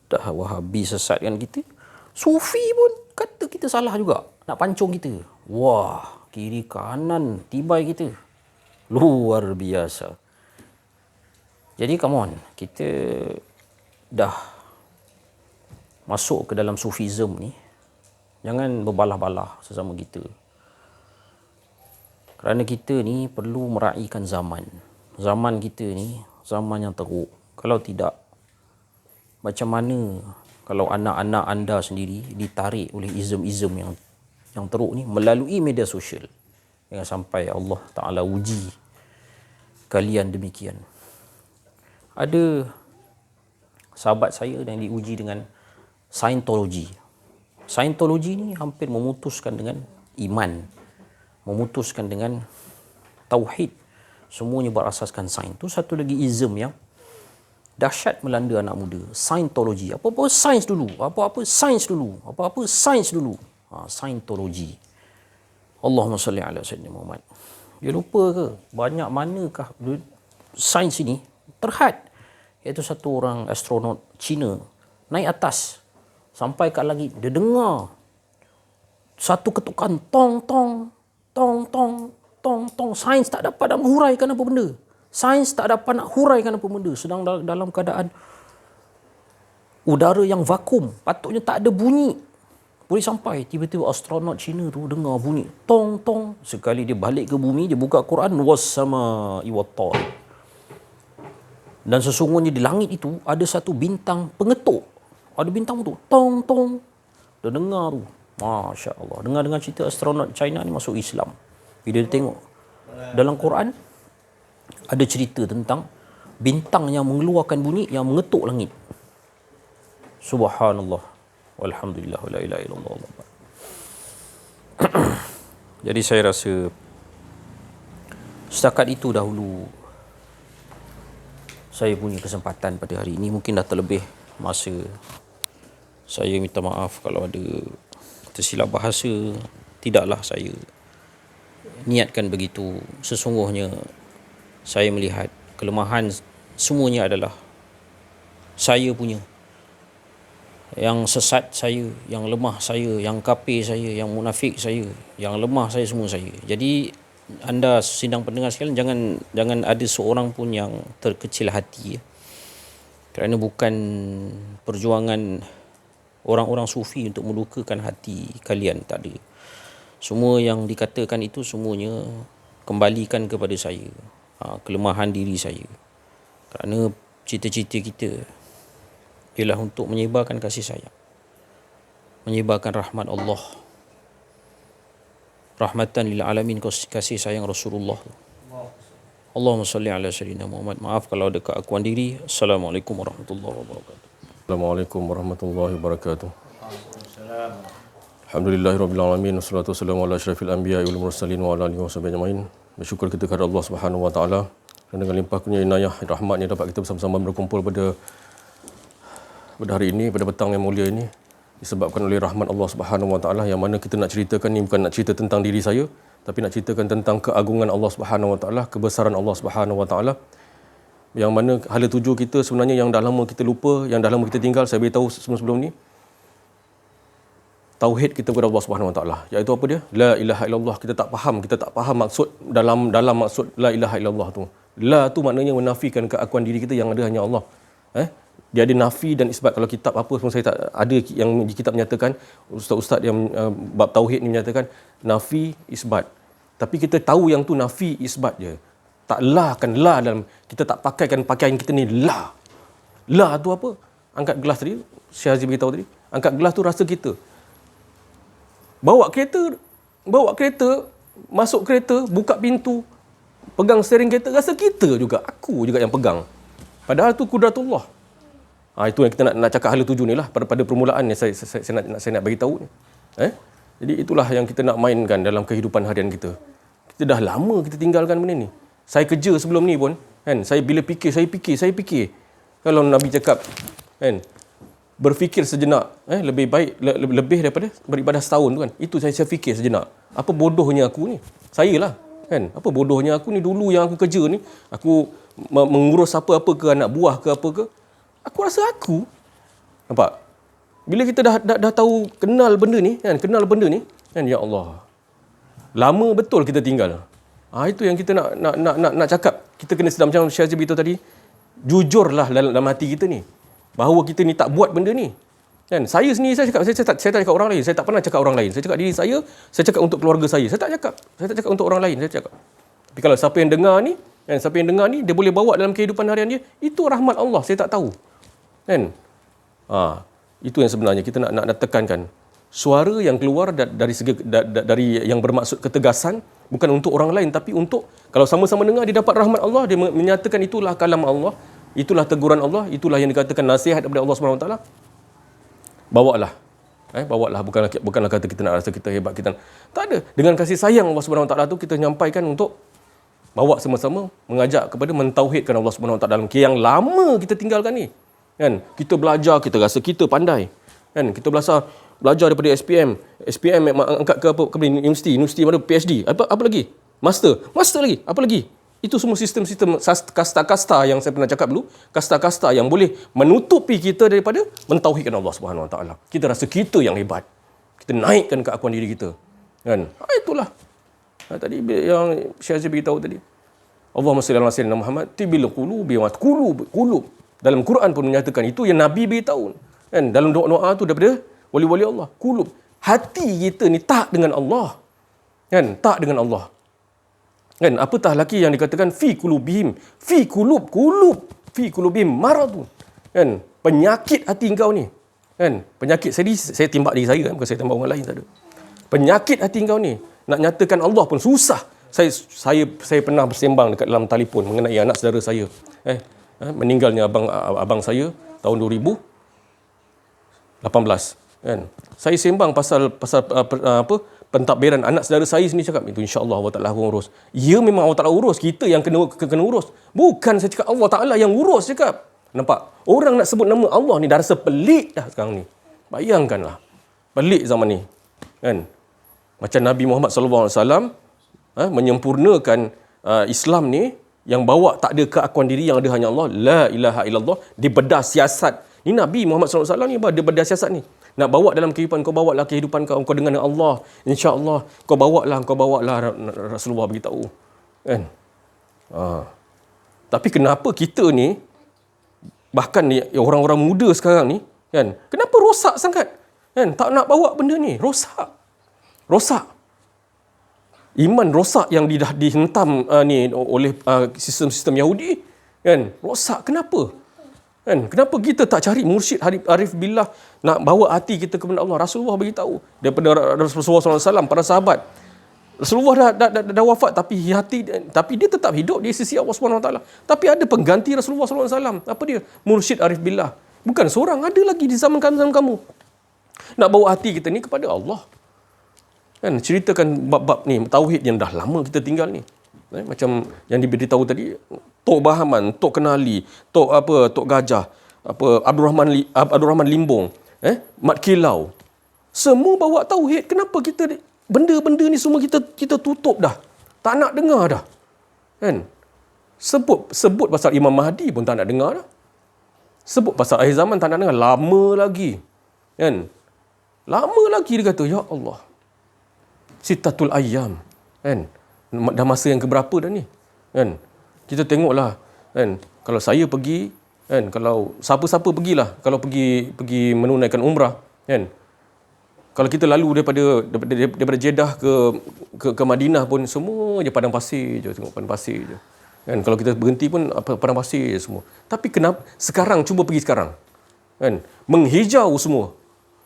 Dah Wahabi sesatkan kita, Sufi pun kata kita salah juga, nak pancung kita. Wah, kiri kanan tibai kita. Luar biasa. Jadi come on, kita dah masuk ke dalam Sufism ni, jangan berbalah-balah sesama kita. Kerana kita ni perlu meraihkan zaman. Zaman kita ni zaman yang teruk. Kalau tidak, macam mana kalau anak-anak anda sendiri ditarik oleh izm-izm yang teruk ni melalui media sosial. Jangan sampai Allah Ta'ala uji kalian demikian. Ada sahabat saya yang diuji dengan Scientology. Scientology ni hampir memutuskan dengan iman, memutuskan dengan tauhid. Semuanya berasaskan sains. Itu satu lagi izm yang dahsyat melanda anak muda. Scientology. Apa-apa sains dulu. Apa-apa sains dulu. Apa-apa sains dulu. Scientology. Allahumma salli ala Sayyidina Muhammad. Dia lupa ke banyak manakah sains ini terhad. Iaitu satu orang astronot Cina naik atas sampai kat langit, dia dengar satu ketukan tong tong tong tong tong tong. Sains tak dapat nak menghuraikan apa benda. Sains tak dapat nak huraikan apa benda. Sedang dalam keadaan udara yang vakum, patutnya tak ada bunyi. Boleh sampai tiba-tiba astronot Cina tu dengar bunyi tong tong. Sekali dia balik ke bumi, dia buka Quran, was-sama'i wat-tariq. Dan sesungguhnya di langit itu ada satu bintang pengetuk. Ada bintang tu tong tong. Dia dengar tu. Masya Allah. Dengar cerita astronot China ni masuk Islam. Bila dia tengok dalam Quran ada cerita tentang bintang yang mengeluarkan bunyi yang mengetuk langit. Subhanallah. Walhamdulillah. La ilaha illallah. Jadi saya rasa setakat itu dahulu saya punya kesempatan pada hari ini. Mungkin dah terlebih masa. Saya minta maaf kalau ada tersilap bahasa. Tidaklah saya niatkan begitu. Sesungguhnya saya melihat kelemahan semuanya adalah saya punya. Yang sesat saya, yang lemah saya, yang kafir saya, yang munafik saya, yang lemah saya, semua saya. Jadi anda sidang pendengar sekalian, jangan ada seorang pun yang terkecil hati. Kerana bukan perjuangan orang-orang sufi untuk melukakan hati kalian, tak ada. Semua yang dikatakan itu semuanya kembalikan kepada saya, kelemahan diri saya. Kerana cita-cita kita ialah untuk menyebarkan kasih sayang, menyebarkan rahmat Allah, rahmatan lil alamin, kasih sayang Rasulullah. Allahumma salli ala Sayyidina Muhammad. Maaf kalau ada keakuan diri. Assalamualaikum warahmatullahi wabarakatuh. Assalamualaikum warahmatullahi wabarakatuh. Alhamdulillahirabbil alamin, wassalatu wassalamu ala asyrafil anbiya'i wal mursalin wa ala alihi washabihi ajmain. Bersyukur kita kepada Allah Subhanahu wa taala dan dengan limpah kurnia inayah rahmatnya dapat kita bersama-sama berkumpul pada hari ini, pada petang yang mulia ini, disebabkan oleh rahmat Allah Subhanahu wa taala. Yang mana kita nak ceritakan ni bukan nak cerita tentang diri saya, tapi nak ceritakan tentang keagungan Allah Subhanahu wa taala, kebesaran Allah Subhanahu wa taala. Yang mana hala tuju kita sebenarnya yang dah lama kita lupa, yang dah lama kita tinggal. Saya beritahu sebelum ni, tauhid kita kepada Allah Subhanahu wa taala, iaitu apa dia? La ilaha illallah. Kita tak faham maksud dalam maksud la ilaha illallah tu. La tu maknanya menafikan keakuan diri kita yang ada hanya Allah. Dia ada nafi dan isbat. Kalau kitab apa pun saya tak ada yang di kitab menyatakan, ustaz-ustaz yang bab tauhid ni menyatakan nafi isbat. Tapi kita tahu yang tu nafi isbat je. Tak la kan, la dalam kita tak pakaikan pakaian kita ni la. La tu apa? Angkat gelas tadi, Syekh Aziz beritahu tadi. Angkat gelas tu rasa kita. Bawa kereta, masuk kereta, buka pintu, pegang steering kereta, rasa kita juga. Aku juga yang pegang. Padahal tu kudratullah. Itu yang kita nak cakap hala tuju ni lah. Pada permulaan ni saya nak bagi tahu ni. Jadi itulah yang kita nak mainkan dalam kehidupan harian kita. Kita dah lama kita tinggalkan benda ni. Saya kerja sebelum ni pun, kan, saya bila saya fikir. Kalau Nabi cakap, kan, berfikir sejenak, lebih baik lebih daripada beribadah setahun tu kan. Itu saya fikir sejenak. Apa bodohnya aku ni? Saya lah, kan. Apa bodohnya aku ni dulu yang aku kerja ni, aku mengurus apa-apa ke anak buah ke apa ke. Aku rasa aku. Nampak? Bila kita dah tahu kenal benda ni, kan, ya Allah. Lama betul kita tinggal. Itu yang kita nak cakap. Kita kena sedar macam Syekh Aziz beritahu tadi. Jujurlah dalam hati kita ni. Bahawa kita ni tak buat benda ni. Kan? Saya sendiri saya tak cakap orang lain. Saya tak pernah cakap orang lain. Saya cakap diri saya cakap untuk keluarga saya. Saya tak cakap untuk orang lain, saya cakap. Tapi kalau siapa yang dengar ni, dia boleh bawa dalam kehidupan harian dia, itu rahmat Allah, saya tak tahu. Kan? Itu yang sebenarnya kita nak tekankan. Suara yang keluar dari yang bermaksud ketegasan bukan untuk orang lain, tapi untuk kalau sama-sama dengar dia dapat rahmat Allah, dia menyatakan itulah kalam Allah, itulah teguran Allah, itulah yang dikatakan nasihat daripada Allah Subhanahu Wa Taala. Bawalah. Bawalah, bukanlah kata kita nak rasa kita hebat, kita tak ada. Dengan kasih sayang Allah Subhanahu Wa Taala tu kita nyampaikan untuk bawa sama-sama mengajak kepada mentauhidkan Allah Subhanahu Wa Taala dalam yang lama kita tinggalkan ni. Kan? Kita belajar, kita rasa kita pandai. Kan? Kita belajar daripada SPM angkat ke apa, ke universiti mana, PhD, apa lagi? Master lagi, apa lagi? Itu semua sistem-sistem kasta-kasta yang saya pernah cakap dulu, kasta-kasta yang boleh menutupi kita daripada mentauhidkan Allah Subhanahu Wa Taala. Kita rasa kita yang hebat. Kita naikkan keakuan diri kita. Kan? Itulah. Tadi yang Syekh Aziz beritahu tadi. Allahumma salli ala sayyidina Muhammad tibil qulubi wa qulub. Dalam Quran pun menyatakan itu yang Nabi beritahu. Kan? Dalam doa-doa tu daripada wali-wali Allah. Qulub. Hati kita ni tak dengan Allah. Kan? Tak dengan Allah. Kan? Apatah lagi yang dikatakan fi qulubihim. Fi qulubihim maradun. Kan? Penyakit hati engkau ni. Kan? Penyakit saya timbak diri saya, kan? Bukan saya timbak orang lain, tak ada. Penyakit hati engkau ni. Nak nyatakan Allah pun susah. Saya pernah bersembang dekat dalam telefon mengenai anak saudara saya. Meninggalnya abang saya tahun 2018. Kan? Saya sembang pasal pentadbiran anak saudara saya sendiri, cakap itu insya-Allah Allah Taala akan urus. Ya, memang Allah Taala urus, kita yang kena urus. Bukan saya cakap Allah Taala yang urus, cakap. Nampak? Orang nak sebut nama Allah ni dah rasa pelik dah sekarang ni. Bayangkanlah. Pelik zaman ni. Kan? Macam Nabi Muhammad sallallahu alaihi wasallam menyempurnakan Islam ni, yang bawa tak ada keakuan diri, yang ada hanya Allah, la ilaha illallah, dibedah siasat. Ni Nabi Muhammad sallallahu alaihi wasallam ni dia bedah siasat ni. Nak bawa dalam kehidupan kau, bawalah kehidupan kau dengan Allah. Insya-Allah kau bawalah Rasulullah beritahu. Kan? Tapi kenapa kita ni, bahkan ni orang-orang muda sekarang ni, kan, kenapa rosak sangat? Kan? Tak nak bawa benda ni, rosak. Iman rosak yang dah dihentam ni oleh sistem-sistem Yahudi, kan? Rosak. Kenapa? Kan? Kenapa kita tak cari mursyid arif billah, nak bawa hati kita kepada Allah? Rasulullah beritahu daripada Rasulullah SAW, para sahabat. Rasulullah dah wafat, tapi dia tetap hidup di sisi Allah SWT. Tapi ada pengganti Rasulullah SAW. Apa dia? Mursyid arif billah. Bukan seorang, ada lagi di zaman kamu. Nak bawa hati kita ni kepada Allah. Kan, ceritakan bab-bab ni tauhid yang dah lama kita tinggal ni. Macam yang diberitahu tadi, Tok Bahaman, Tok Kenali, Tok Gajah, Abdul Rahman Limbong, Mat Kilau. Semua bawa tauhid. Kenapa kita benda-benda ni semua kita tutup dah? Tak nak dengar dah. Kan? Sebut pasal Imam Mahdi pun tak nak dengar dah. Sebut pasal akhir zaman tak nak dengar, lama lagi. Kan? Lama lagi dia kata, ya Allah. Sittatul ayyam, kan? Dah masa yang keberapa dah ni, kan? Kita tengoklah, kan? Kalau saya pergi Kan kalau siapa-siapa pergilah, kalau pergi menunaikan umrah, kan. Kalau kita lalu daripada Jeddah ke Madinah pun semua je padang pasir je, tengok padang pasir je. Kan kalau kita berhenti pun padang pasir je semua. Tapi kenapa sekarang, cuba pergi sekarang. Kan menghijau semua.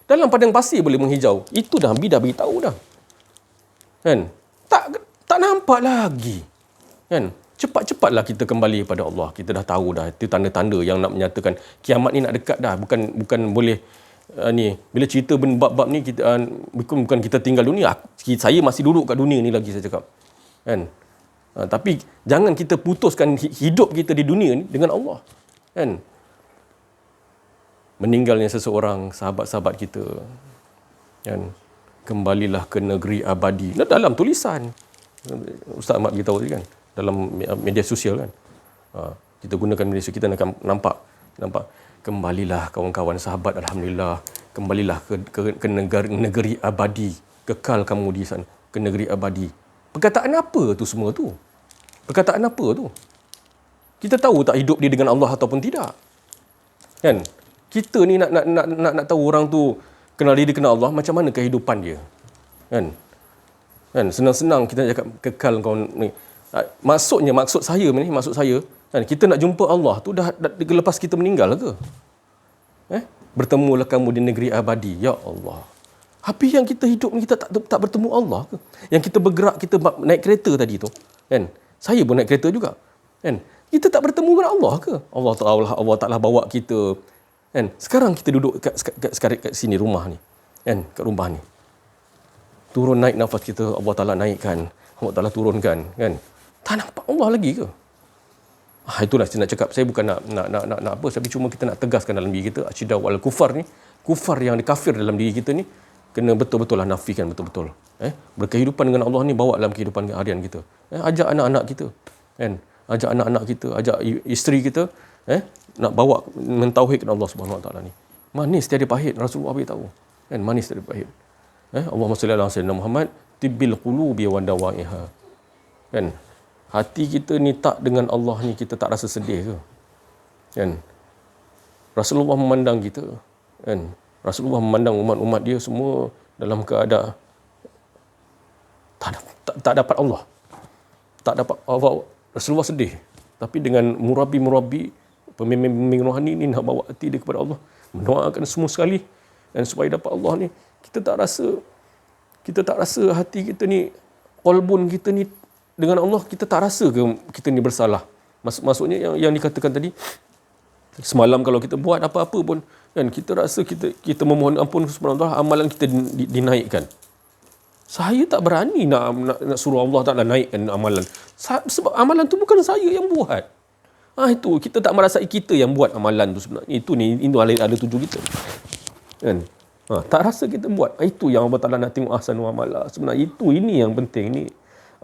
Dalam padang pasir boleh menghijau. Itu Nabi dah beritahu dah. Kan? Tak nampak lagi. Kan? Cepat-cepatlah kita kembali kepada Allah. Kita dah tahu dah itu tanda-tanda yang nak menyatakan kiamat ni nak dekat dah. Bukan boleh ni bila cerita bab-bab ni kita bukan kita tinggal dunia. Saya masih duduk kat dunia ni lagi saya cakap. Kan? Tapi jangan kita putuskan hidup kita di dunia ni dengan Allah. Kan? Meninggalnya seseorang sahabat-sahabat kita. Kan? Kembalilah ke negeri abadi. Dalam tulisan. Ustaz Ahmad beritahu tadi kan. Dalam media sosial kan. Kita gunakan media sosial, kita akan nampak. Kembalilah kawan-kawan sahabat, alhamdulillah. Kembalilah ke negeri abadi. Kekal kamu di sana. Ke negeri abadi. Perkataan apa tu semua tu? Perkataan apa tu? Kita tahu tak hidup dia dengan Allah ataupun tidak? Kan? Kita ni nak tahu orang tu kenal diri, kenal Allah, macam mana kehidupan dia? Kan? Senang-senang kita cakap kekal kau ni. Maksud saya kan, kita nak jumpa Allah tu dah lepas kita meninggal ke? Bertemulah kamu di negeri abadi. Ya Allah. Tapi yang kita hidup ni kita tak bertemu Allah ke? Yang kita bergerak, kita naik kereta tadi tu, kan? Saya pun naik kereta juga. Kan? Kita tak bertemu dengan Allah ke? Allah Ta'ala bawa kita, kan? Sekarang kita duduk kat sini rumah ni. Kan? Kat rumah ni. Turun naik nafas kita, Allah Ta'ala naikkan. Allah Ta'ala turunkan, kan? Tak nampak Allah lagi ke? Itulah saya nak cakap. Saya bukan nak apa, tapi cuma kita nak tegaskan dalam diri kita aqidah wal kufar ni, kufar yang kafir dalam diri kita ni kena betul-betul lah nafikan betul-betul. Berkehidupan dengan Allah ni bawa dalam kehidupan harian kita. Ajak anak-anak kita, kan? Ajak anak-anak kita, ajak isteri kita, nak bawa mentauhidkan Allah Subhanahu Wa Taala ni. Manis tiada pahit, Rasulullah beritahu. Kan, manis tiada pahit. Allahumma salli ala sayyidina Muhammad tibbil qulubi wa dawaiha. Kan? Hati kita ni tak dengan Allah ni kita tak rasa sedih ke? Kan? Rasulullah memandang kita, kan? Rasulullah memandang umat-umat dia semua dalam keadaan tak dapat Allah. Tak dapat Allah. Rasulullah sedih. Tapi dengan murabi-murabi, pemimpin rohani ni nak bawa hati dia kepada Allah, mendoakan semua sekali, dan supaya dapat Allah ni, kita tak rasa hati kita ni, qalbun kita ni dengan Allah, kita tak rasa ke kita ni bersalah. Maksudnya yang dikatakan tadi, semalam kalau kita buat apa-apa pun, kan, kita rasa kita memohon ampun subhanallah, amalan kita dinaikkan. Saya tak berani nak suruh Allah Ta'ala naikkan amalan. Sebab amalan tu bukan saya yang buat. Itu kita tak merasai kita yang buat amalan tu sebenarnya. Itu ada tuju kita. Kan? Tak rasa kita buat. Itu yang Allah Ta'ala nak tengok ahsanul amalah. Sebenarnya ini yang penting ni.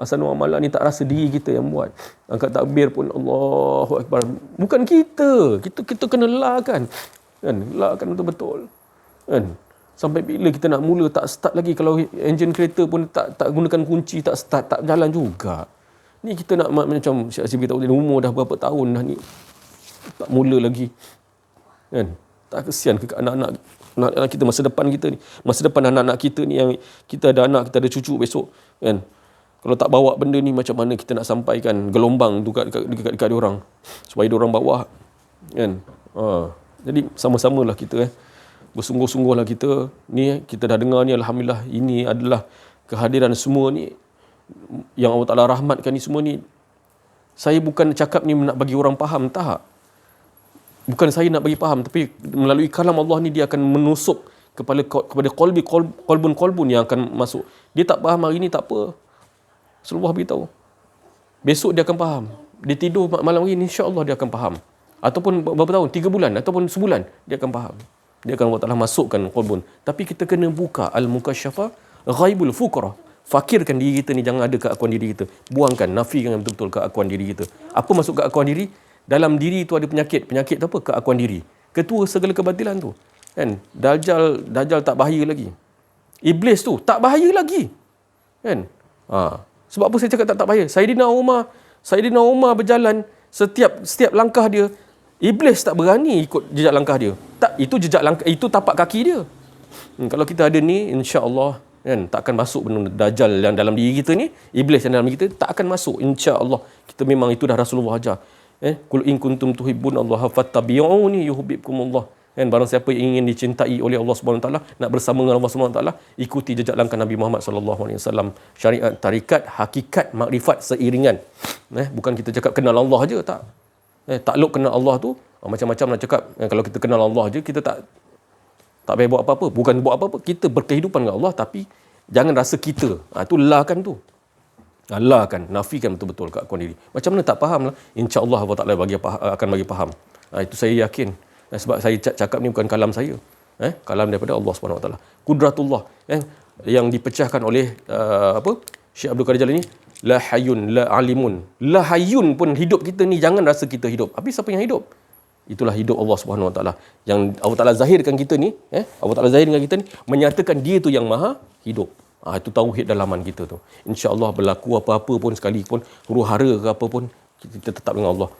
Ahsanul amalah ni tak rasa diri kita yang buat. Angkat takbir pun Allahu Akbar. Bukan kita. Kita kena lakan. Kan? Lakan betul-betul. Kan? Sampai bila kita nak mula tak start lagi. Kalau enjin kereta pun tak gunakan kunci, tak start, tak jalan juga. Ni kita nak macam Syekh Aziz beritahu, umur dah berapa tahun dah ni, tak mula lagi. Kan? Tak kesian ke anak-anak kita, masa depan kita ni, masa depan anak-anak kita ni, yang kita ada anak, kita ada cucu besok, kan? Kalau tak bawa benda ni, macam mana kita nak sampaikan gelombang tu dekat diorang, supaya diorang bawa, kan? Jadi sama-samalah kita, bersungguh-sungguhlah kita ni. Kita dah dengar ni, alhamdulillah, ini adalah kehadiran semua ni yang Allah Ta'ala rahmatkan ni semua ni. Saya bukan cakap ni nak bagi orang faham, tak. Bukan saya nak bagi faham, tapi melalui kalam Allah ni dia akan menusuk kepada kolbun yang akan masuk. Dia tak faham hari ni, tak apa. Rasulullah beritahu, besok dia akan faham. Dia tidur malam hari ni, insya-Allah dia akan faham. Ataupun berapa tahun, 3 bulan ataupun sebulan, dia akan faham. Dia akan Allah Ta'ala masukkan kolbun. Tapi kita kena buka al-mukasyafa ghaibul fuqara. Fakirkan diri kita ni, jangan ada keakuan diri kita. Buangkan, nafikan betul-betul keakuan diri kita. Apa maksud keakuan diri? Dalam diri tu ada penyakit. Penyakit tu apa? Keakuan diri. Ketua segala kebatilan tu. Kan? Dajjal tak bahaya lagi. Iblis tu tak bahaya lagi. Kan? Sebab apa saya cakap tak bahaya? Sayyidina Umar berjalan, setiap langkah dia Iblis tak berani ikut jejak langkah dia. Tak, itu jejak langkah, itu tapak kaki dia. Kalau kita ada ni, insya-Allah kan tak akan masuk benda dajjal yang dalam diri kita ni, iblis yang dalam diri kita tak akan masuk, insya-Allah. Kita memang itu dah Rasulullah ajar. Qul in kuntum tuhibbunallaha fattabi'uni yuhibbukumullah. Barang siapa yang ingin dicintai oleh Allah Subhanahu Wa Taala, nak bersama dengan Allah Subhanahu Wa Taala, ikuti jejak langkah Nabi Muhammad sallallahu alaihi wasallam. Syariat, tarikat, hakikat, makrifat seiringan. Bukan kita cakap kenal Allah aja, tak. Takluk kenal Allah tu macam-macam nak cakap. Kalau kita kenal Allah aja, kita tak payah buat apa-apa. Bukan buat apa-apa, kita berkehidupan dengan Allah, tapi jangan rasa kita. Itu lahkan tu. Lahkan, nafikan betul-betul keakuan diri. Macam mana tak faham lah. InsyaAllah Allah Ta'ala akan bagi faham. Itu saya yakin. Sebab saya cakap ni bukan kalam saya. Kalam daripada Allah SWT. Kudratullah. Yang dipecahkan oleh Syekh Abdul Qadir Jalani. La hayyun, la alimun. La hayyun pun hidup kita ni, jangan rasa kita hidup. Habis siapa yang hidup? Itulah hidup Allah Subhanahu Wa Taala. Yang Allah Taala zahirkan kita ni, Allah Taala zahirkan kita ni, menyatakan dia tu yang maha hidup. Itu tauhid dalaman kita tu. Insya-Allah berlaku apa-apa pun sekalipun, huru-hara ke apa pun, kita tetap dengan Allah.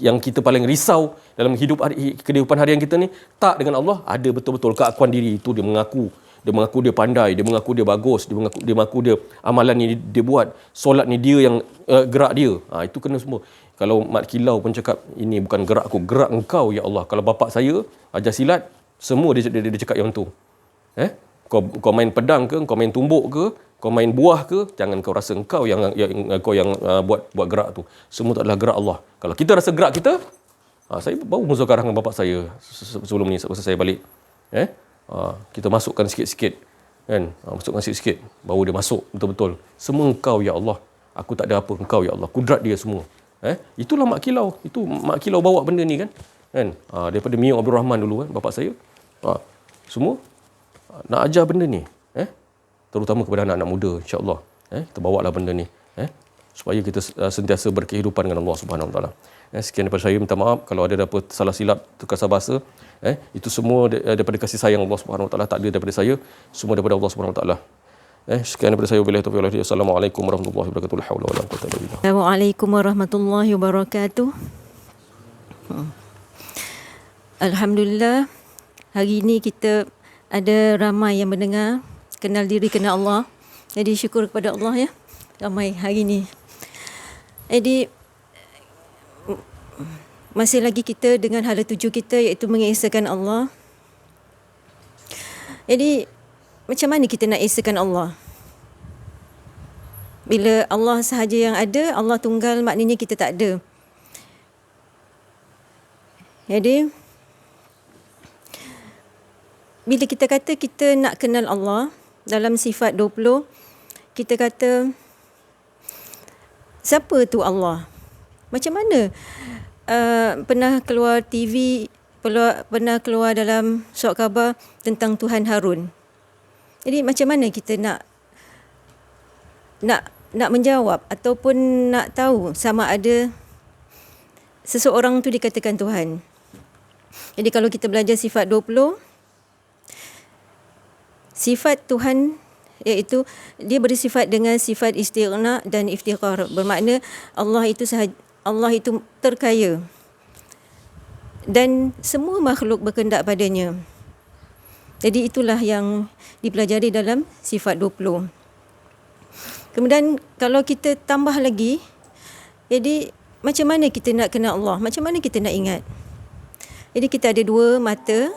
Yang kita paling risau dalam kehidupan harian kita ni, tak dengan Allah, ada betul-betul keakuan diri itu, dia mengaku dia pandai, dia mengaku dia bagus, dia mengaku dia amalan ni dia buat, solat ni dia yang gerak dia. Itu kena semua. Kalau Mat Kilau pun cakap, ini bukan gerak aku, gerak engkau ya Allah. Kalau bapak saya ajar silat, semua dia cakap yang tu. Kau main pedang ke, kau main tumbuk ke, kau main buah ke, jangan kau rasa engkau yang buat gerak tu. Semua tu adalah gerak Allah. Kalau kita rasa gerak kita, saya baru muzakarah dengan bapak saya sebelum ni, sebab saya balik. Kita masukkan sikit-sikit, kan? Masukkan sikit-sikit, baru dia masuk betul-betul. Semua engkau ya Allah. Aku tak ada apa, engkau ya Allah. Kudrat dia semua. Itulah Mak Kilau. Itu Mak Kilau bawa benda ni kan. Daripada Mio Abdul Rahman dulu kan, bapak saya. Semua nak ajar benda ni. Terutama kepada anak-anak muda, insya-Allah. Kita bawalah benda ni. Supaya kita sentiasa berkehidupan dengan Allah Subhanahu Wa Taala. Sekian daripada saya, minta maaf kalau ada apa salah silap, terkasar bahasa. Itu semua daripada kasih sayang Allah Subhanahu Wa Taala, tak ada daripada saya, semua daripada Allah Subhanahu Wa Taala. Sekian daripada saya, wabillahi taufiq wal hidayah. Assalamualaikum warahmatullahi wabarakatuh. La haula wala quwwata illa billah. Assalamualaikum warahmatullahi wabarakatuh. Alhamdulillah, hari ini kita ada ramai yang mendengar, kenal diri, kenal Allah. Jadi syukur kepada Allah ya, ramai hari ini. Jadi masih lagi kita dengan hala tuju kita, iaitu mengesahkan Allah. Jadi macam mana kita nak esakan Allah? Bila Allah sahaja yang ada, Allah tunggal, maknanya kita tak ada. Jadi bila kita kata kita nak kenal Allah, dalam sifat 20, kita kata siapa tu Allah? Macam mana? Pernah keluar TV, pernah keluar dalam surat khabar tentang Tuhan Harun. Jadi macam mana kita nak menjawab ataupun nak tahu sama ada seseorang tu dikatakan Tuhan. Jadi kalau kita belajar sifat 20, sifat Tuhan iaitu dia bersifat dengan sifat istighna dan iftikhar. Bermakna Allah itu terkaya dan semua makhluk berkehendak padanya. Jadi itulah yang dipelajari dalam sifat 20. Kemudian kalau kita tambah lagi, jadi macam mana kita nak kenal Allah? Macam mana kita nak ingat? Jadi kita ada dua mata,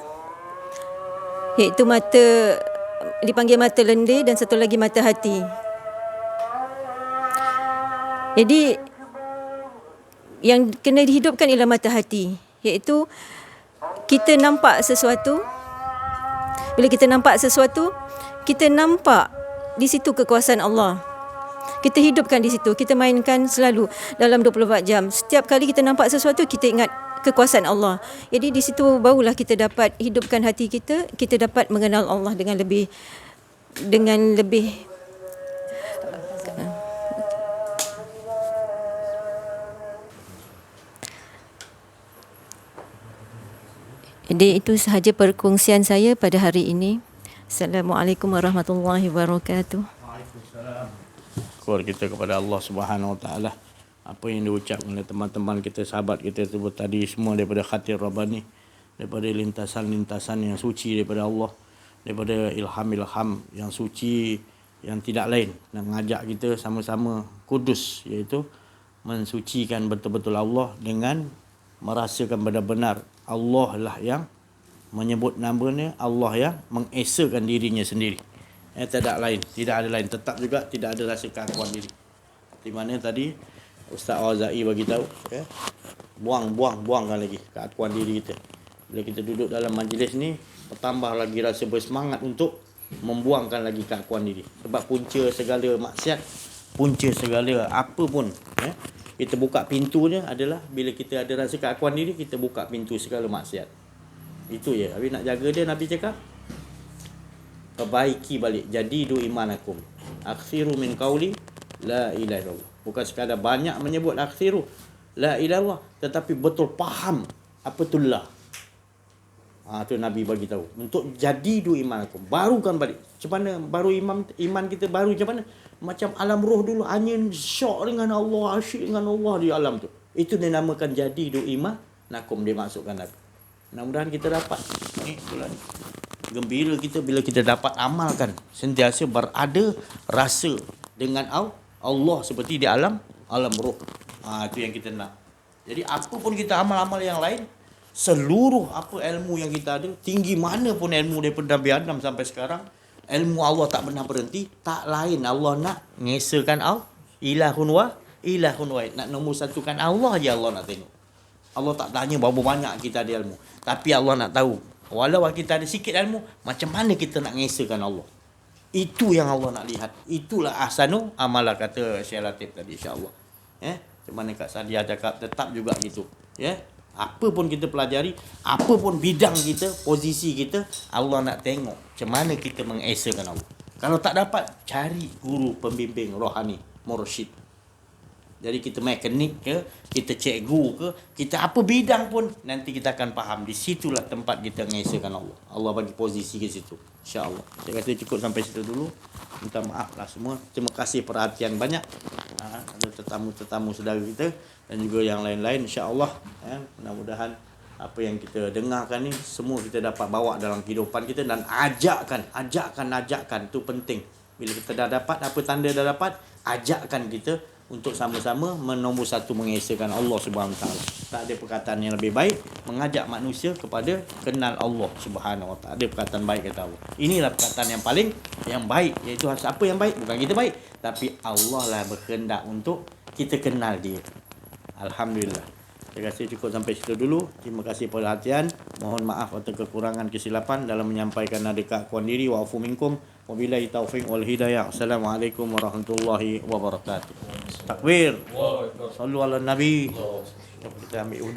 iaitu mata dipanggil mata lendir dan satu lagi mata hati. Jadi yang kena dihidupkan ialah mata hati, iaitu kita nampak sesuatu. Bila kita nampak sesuatu, kita nampak di situ kekuasaan Allah. Kita hidupkan di situ, kita mainkan selalu dalam 24 jam. Setiap kali kita nampak sesuatu, kita ingat kekuasaan Allah. Jadi di situ barulah kita dapat hidupkan hati kita, kita dapat mengenal Allah dengan lebih Jadi itu sahaja perkongsian saya pada hari ini. Assalamualaikum warahmatullahi wabarakatuh. Waalaikumsalam. Syukur kita kepada Allah Subhanahu Wa Taala apa yang diucapkan oleh teman-teman kita, sahabat kita tersebut tadi, semua daripada khatir Rabbani, daripada lintasan-lintasan yang suci daripada Allah, daripada ilham-ilham yang suci yang tidak lain, dan mengajak kita sama-sama kudus, iaitu mensucikan betul-betul Allah dengan merasakan benar-benar Allah lah yang menyebut namanya, Allah yang mengesakan dirinya sendiri. Tidak lain, tidak ada lain. Tetap juga tidak ada rasa keakuan diri. Di mana tadi Ustaz Awazai bagi tahu, buangkan lagi keakuan diri kita. Bila kita duduk dalam majlis ni, bertambah lagi rasa bersemangat untuk membuangkan lagi keakuan diri. Sebab punca segala maksiat, punca segala apa pun, kita buka pintunya adalah bila kita ada rasa keakuan diri, kita buka pintu segala maksiat. Itu je. Habis nak jaga dia, Nabi cakap, perbaiki balik. Jadidu imanakum. Aksiru min qawli la ilaha illallah. Bukan sekadar banyak menyebut aksiru la ilaha illallah, tetapi betul faham apa tu la. Tu Nabi bagi tahu. Untuk jadidu imanakum. Barukan balik. Macam mana baru iman kita baru macam mana? Macam alam roh dulu, angin syok dengan Allah, asyik dengan Allah di alam tu. Itu dinamakan jadidu imanakum, dia masukkan Nabi. Mudah-mudahan kita dapat ni bulan gembira kita bila kita dapat amalkan, sentiasa berada rasa dengan Allah seperti di alam roh. Itu yang kita nak. Jadi apa pun kita amal-amal yang lain, seluruh apa ilmu yang kita ada, tinggi mana pun ilmu daripada Nabi Adam sampai sekarang, ilmu Allah tak pernah berhenti. Tak lain Allah nak ngesakan ilahun wahid, nak nombor satukan Allah je. Allah nak tengok. Allah tak tanya berapa banyak kita ada ilmu, tapi Allah nak tahu, walau kita ada sikit ilmu, macam mana kita nak ngesakan Allah. Itu yang Allah nak lihat. Itulah ahsanu amala, kata Syekh Latif tadi, insya-Allah. Macam mana Kak Sadia cakap, tetap juga gitu. Apa pun kita pelajari, apa pun bidang kita, posisi kita, Allah nak tengok macam mana kita mengesakan Allah. Kalau tak dapat, cari guru pembimbing rohani, mursyid. Jadi kita mekanik ke, kita cikgu ke, kita apa bidang pun, nanti kita akan faham. Di situlah tempat kita mengesakan Allah. Allah bagi posisi ke situ, insya-Allah. Saya kata cukup sampai situ dulu. Minta maaf lah semua. Terima kasih perhatian banyak. Ada tetamu-tetamu saudara kita dan juga yang lain-lain, insya-Allah. Mudah-mudahan apa yang kita dengarkan ni semua kita dapat bawa dalam kehidupan kita, dan ajakkan tu penting. Bila kita dah dapat apa tanda dah dapat, ajakkan kita untuk sama-sama menombor satu mengesakan Allah Subhanahu Wa Taala. Tak ada perkataan yang lebih baik mengajak manusia kepada kenal Allah Subhanahu Wa Taala. Ada perkataan baik kata Allah. Inilah perkataan yang baik, iaitu apa yang baik, bukan kita baik, tapi Allah lah berkehendak untuk kita kenal dia. Alhamdulillah. Saya rasa cukup sampai situ dulu. Terima kasih perhatian. Mohon maaf atas kekurangan kesilapan dalam menyampaikan nada keakuan diri. Wa'afu minkum. Wabillahi taufiq wal hidayah. Assalamualaikum warahmatullahi wabarakatuh. Takbir. Sallu ala Nabi. Kita ambil wudhu.